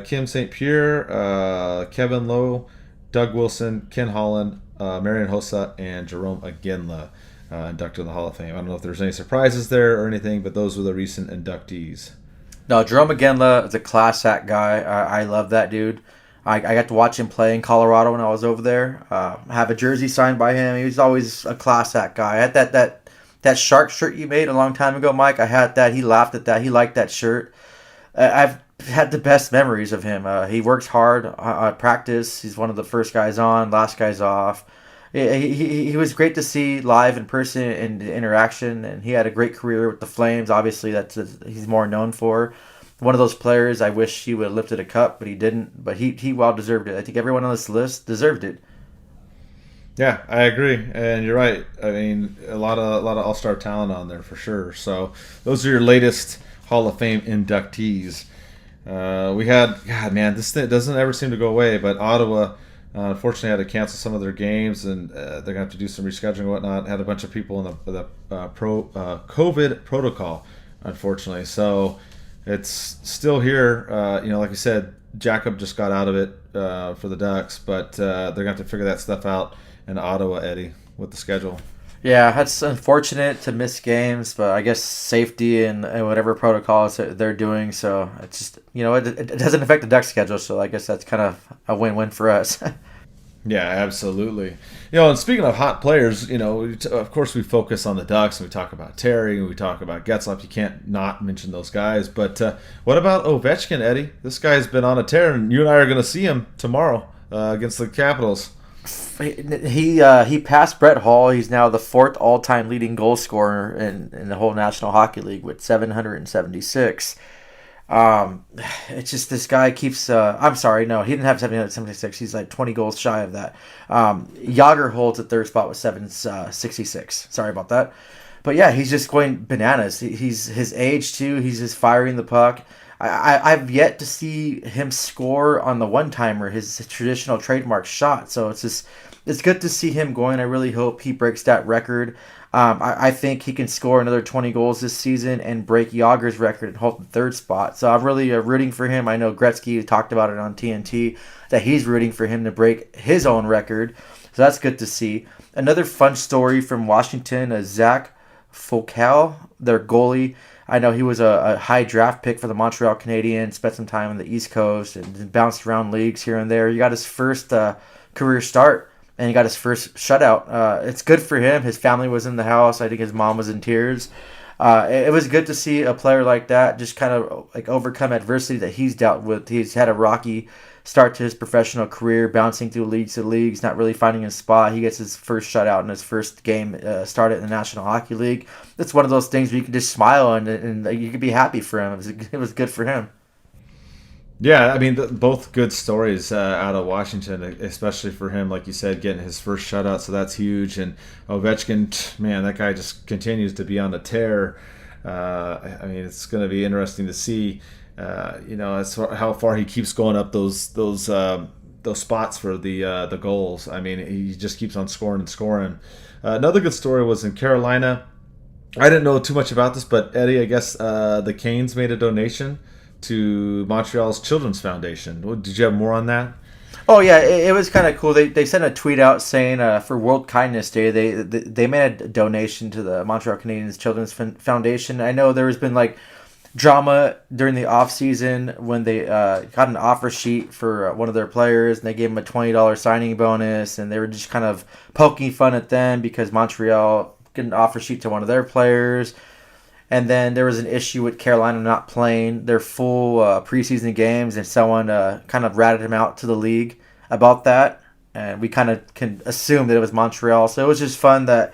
S2: Kim St. Pierre, Kevin Lowe, Doug Wilson, Ken Holland, Marian Hossa, and Jerome Aginla. Inducted in the Hall of Fame. I don't know if there's any surprises there or anything, but those were the recent inductees. No,
S3: Jerome Aginla is a class act guy. I love that dude. I got to watch him play in Colorado when I was over there. I have a jersey signed by him. He was always a class act guy. I had that shark shirt you made a long time ago, Mike. I had that. He laughed at that. He liked that shirt. I've had the best memories of him. He works hard at practice. He's one of the first guys on, last guys off. He was great to see live in person and interaction, and he had a great career with the Flames. Obviously, he's more known for. One of those players, I wish he would have lifted a cup, but he didn't. But he well deserved it. I think everyone on this list deserved it.
S2: Yeah, I agree, and you're right. I mean, a lot of all-star talent on there for sure. So those are your latest Hall of Fame inductees. We had, God, man, this thing doesn't ever seem to go away. But Ottawa, unfortunately, had to cancel some of their games, and they're gonna have to do some rescheduling and whatnot. Had a bunch of people in the COVID protocol, unfortunately. So it's still here. Like you said, Jacob just got out of it for the Ducks, but they're gonna have to figure that stuff out in Ottawa, Eddie, with the schedule.
S3: Yeah, that's unfortunate to miss games, but I guess safety and whatever protocols that they're doing. So it's just, it doesn't affect the Ducks schedule. So I guess that's kind of a win-win for us.
S2: Yeah, absolutely. And speaking of hot players, of course we focus on the Ducks and we talk about Terry and we talk about Getzlaf. You can't not mention those guys. But what about Ovechkin, Eddie? This guy's been on a tear, and you and I are going to see him tomorrow against the Capitals.
S3: He passed Brett Hall. He's now the fourth all-time leading goal scorer in the whole National Hockey League with 776. It's just this guy keeps. I'm sorry, no, he didn't have 776. He's like 20 goals shy of that. Yager holds at third spot with 766. Sorry about that. But yeah, he's just going bananas. He's his age too. He's just firing the puck. I've yet to see him score on the one-timer, his traditional trademark shot. So it's good to see him going. I really hope he breaks that record. I think he can score another 20 goals this season and break Yager's record and hold the third spot. So I'm really rooting for him. I know Gretzky talked about it on TNT, that he's rooting for him to break his own record. So that's good to see. Another fun story from Washington, Zach Focal, their goalie. I know he was a high draft pick for the Montreal Canadiens, spent some time on the East Coast and bounced around leagues here and there. He got his first career start, and he got his first shutout. It's good for him. His family was in the house. I think his mom was in tears. It was good to see a player like that just kind of like overcome adversity that he's dealt with. He's had a rocky start to his professional career, bouncing through leagues to leagues, not really finding his spot. He gets his first shutout in his first game started in the National Hockey League. It's one of those things where you can just smile and you can be happy for him. It was good for him.
S2: Yeah, I mean, both good stories out of Washington, especially for him, like you said, getting his first shutout, so that's huge. And Ovechkin, man, that guy just continues to be on the tear. I mean, it's going to be interesting to see, as far, how far he keeps going up those spots for the goals. I mean, he just keeps on scoring and scoring. Another good story was in Carolina. I didn't know too much about this, but Eddie, I guess the Canes made a donation to Montreal's Children's Foundation. Did you have more on that?
S3: Oh yeah, it was kind of cool. They sent a tweet out saying for World Kindness Day they made a donation to the Montreal Canadiens Children's Foundation. I know there has been like drama during the off season when they got an offer sheet for one of their players and they gave him a $20 signing bonus, and they were just kind of poking fun at them because Montreal get an offer sheet to one of their players. And then there was an issue with Carolina not playing their full preseason games, and someone kind of ratted him out to the league about that. And we kind of can assume that it was Montreal. So it was just fun that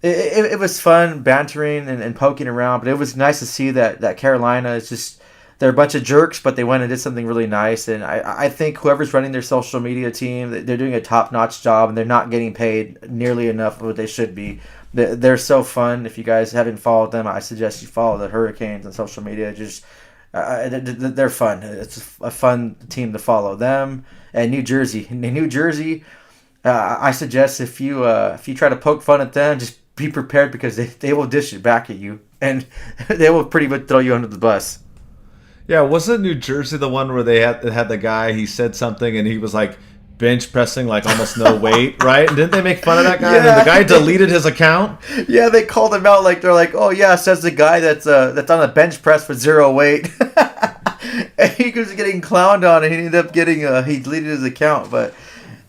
S3: it was fun bantering and poking around. But it was nice to see that Carolina is just, they're a bunch of jerks, but they went and did something really nice. And I think whoever's running their social media team, they're doing a top-notch job, and they're not getting paid nearly enough of what they should be. They're so fun. If you guys haven't followed them, I suggest you follow the Hurricanes on social media. Just they're fun. It's a fun team to follow. Them and New Jersey. In New Jersey, I suggest if you try to poke fun at them, just be prepared because they will dish it back at you, and they will pretty much throw you under the bus.
S2: Yeah, wasn't New Jersey the one where they had the guy? He said something and he was like bench pressing like almost no weight, right? And didn't they make fun of that guy?
S3: Yeah.
S2: And the guy deleted his account.
S3: Yeah, they called him out like they're like, "Oh yeah," says the guy that's on a bench press with zero weight. And he was getting clowned on, and he ended up getting he deleted his account. But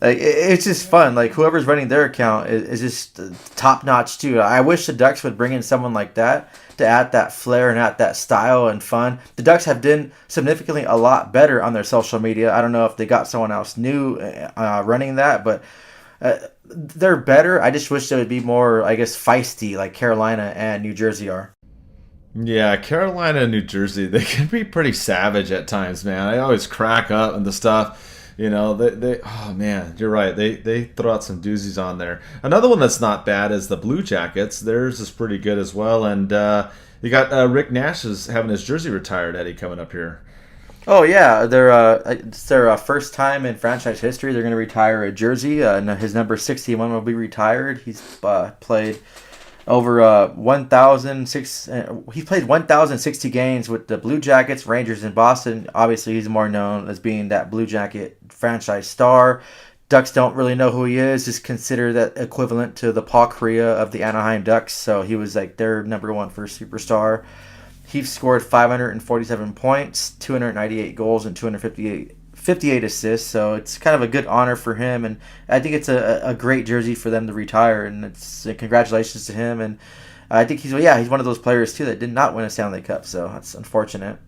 S3: like it's just fun. Like whoever's running their account is just top notch too. I wish the Ducks would bring in someone like that to add that flair and add that style and fun. The Ducks have done significantly a lot better on their social media. I don't know if they got someone else new running that, but they're better. I just wish they would be more, I guess, feisty like Carolina and New Jersey are.
S2: Yeah, Carolina and New Jersey, they can be pretty savage at times, man. I always crack up and the stuff. Oh man, you're right. They throw out some doozies on there. Another one that's not bad is the Blue Jackets. Theirs is pretty good as well. And you got Rick Nash is having his jersey retired, Eddie, coming up here.
S3: Oh yeah, it's their first time in franchise history. They're going to retire a jersey. His number 61 will be retired. He's played over 1,006. He played 1,060 games with the Blue Jackets, Rangers, and Boston. Obviously, he's more known as being that Blue Jacket franchise star. Ducks don't really know who he is. Just consider that equivalent to the Paul Kariya of the Anaheim Ducks. So he was like their number one first superstar. He scored 547 points, 298 goals, and 258 assists. So it's kind of a good honor for him, and I think it's a great jersey for them to retire. And it's congratulations to him. And I think he's one of those players too that did not win a Stanley Cup. So that's unfortunate.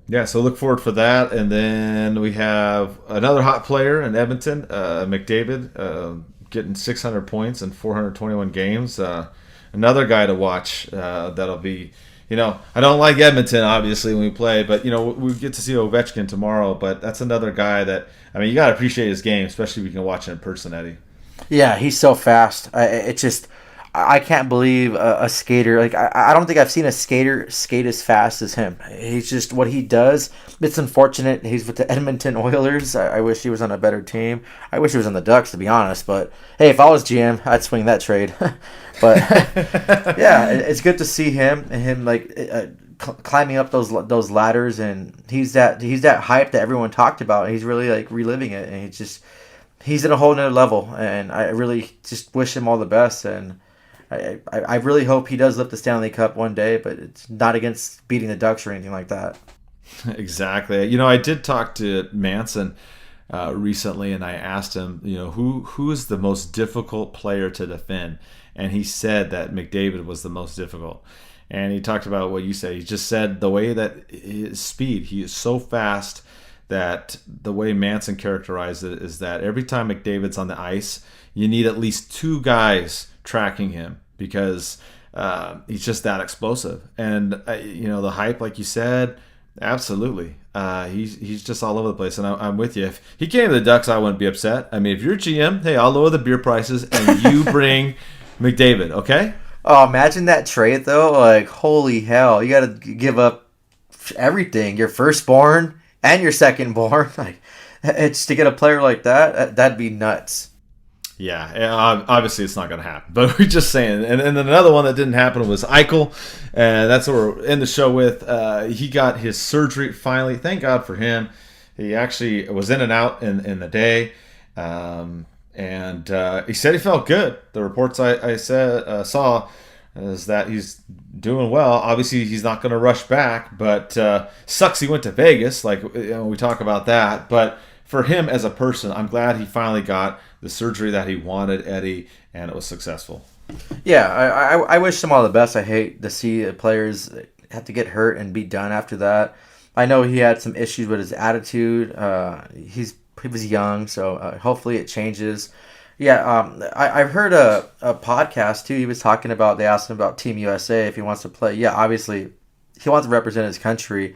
S2: Yeah, so look forward for that. And then we have another hot player in Edmonton, McDavid, getting 600 points in 421 games. Another guy to watch that'll be, I don't like Edmonton, obviously, when we play, but, we get to see Ovechkin tomorrow. But that's another guy that, you got to appreciate his game, especially if you can watch it in person, Eddie.
S3: Yeah, he's so fast. I can't believe a skater. Like, I don't think I've seen a skater skate as fast as him. He's just, what he does, it's unfortunate. He's with the Edmonton Oilers. I wish he was on a better team. I wish he was on the Ducks, to be honest. But, hey, if I was GM, I'd swing that trade. But, yeah, it's good to see him climbing up those ladders. And he's that hype that everyone talked about. He's really, reliving it. And he's at a whole nother level. And I really just wish him all the best. And I really hope he does lift the Stanley Cup one day, but it's not against beating the Ducks or anything like that.
S2: Exactly. I did talk to Manson recently, and I asked him, who is the most difficult player to defend? And he said that McDavid was the most difficult. And he talked about what you said. He just said the way that his speed, he is so fast that the way Manson characterized it is that every time McDavid's on the ice, you need at least two guys tracking him because he's just that explosive. And the hype, like you said, absolutely. He's just all over the place, and I'm with you. If he came to the Ducks, I wouldn't be upset. If you're GM, hey, I'll lower the beer prices and you bring McDavid, okay?
S3: Oh, imagine that trade though. Like, holy hell, you got to give up everything, your firstborn and your secondborn. Like, it's to get a player like that'd be nuts.
S2: Yeah, obviously it's not going to happen, but we're just saying. And then another one that didn't happen was Eichel, and that's what we're in the show with. He got his surgery finally. Thank God for him. He actually was in and out in the day, and he said he felt good. The reports I saw is that he's doing well. Obviously, he's not going to rush back, but sucks he went to Vegas. We talk about that, but for him as a person, I'm glad he finally got the surgery that he wanted, Eddie, and it was successful.
S3: Yeah, I wish him all the best. I hate to see players have to get hurt and be done after that. I know he had some issues with his attitude. He was young, so hopefully it changes. Yeah, I've heard a podcast too. He was talking about, they asked him about Team USA if he wants to play. Yeah, obviously he wants to represent his country.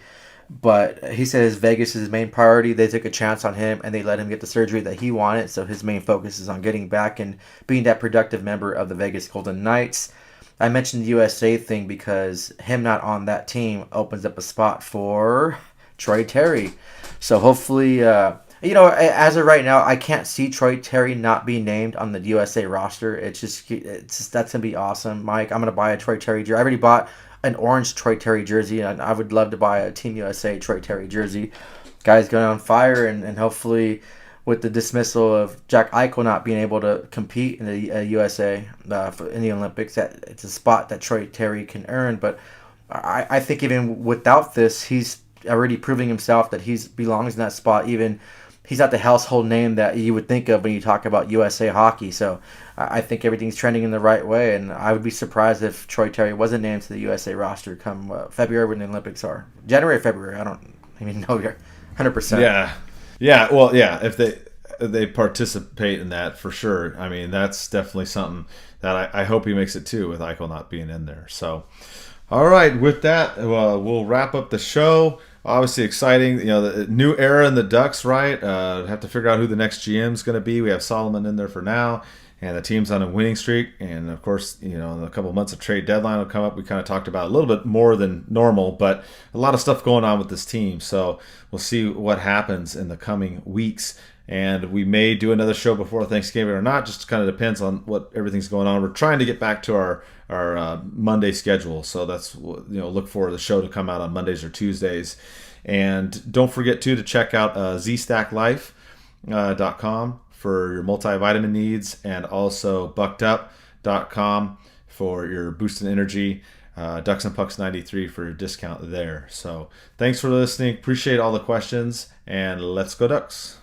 S3: But he says Vegas is his main priority. They took a chance on him, and they let him get the surgery that he wanted. So his main focus is on getting back and being that productive member of the Vegas Golden Knights. I mentioned the USA thing because him not on that team opens up a spot for Troy Terry. So hopefully, as of right now, I can't see Troy Terry not being named on the USA roster. It's just that's gonna be awesome, Mike. I'm gonna buy a Troy Terry jersey. I already bought an orange Troy Terry jersey, and I would love to buy a Team USA Troy Terry jersey. Guy's going on fire, and hopefully with the dismissal of Jack Eichel not being able to compete in the USA in the Olympics, that it's a spot that Troy Terry can earn. But I think even without this, he's already proving himself that he belongs in that spot. Even he's not the household name that you would think of when you talk about USA hockey. So I think everything's trending in the right way, and I would be surprised if Troy Terry wasn't named to the USA roster come February when the Olympics are. January, February, I don't even know you're 100%.
S2: Yeah. Well, yeah, if they participate in that for sure. That's definitely something that I hope he makes it too, with Eichel not being in there. So, all right, with that, we'll wrap up the show. obviously exciting. The new era in the Ducks, right? Have to figure out who the next GM is going to be. We have Solomon in there for now, and the team's on a winning streak. And of course, in a couple of months of trade deadline will come up. We kind of talked about a little bit more than normal, but a lot of stuff going on with this team. So we'll see what happens in the coming weeks. And we may do another show before Thanksgiving or not. Just kind of depends on what everything's going on. We're trying to get back to our Monday schedule, so that's look for the show to come out on Mondays or Tuesdays. And don't forget to check out zstacklife.com for your multivitamin needs, and also buckedup.com for your boost in energy. DucksNPucks 93 for a discount there. So thanks for listening. Appreciate all the questions, and let's go Ducks.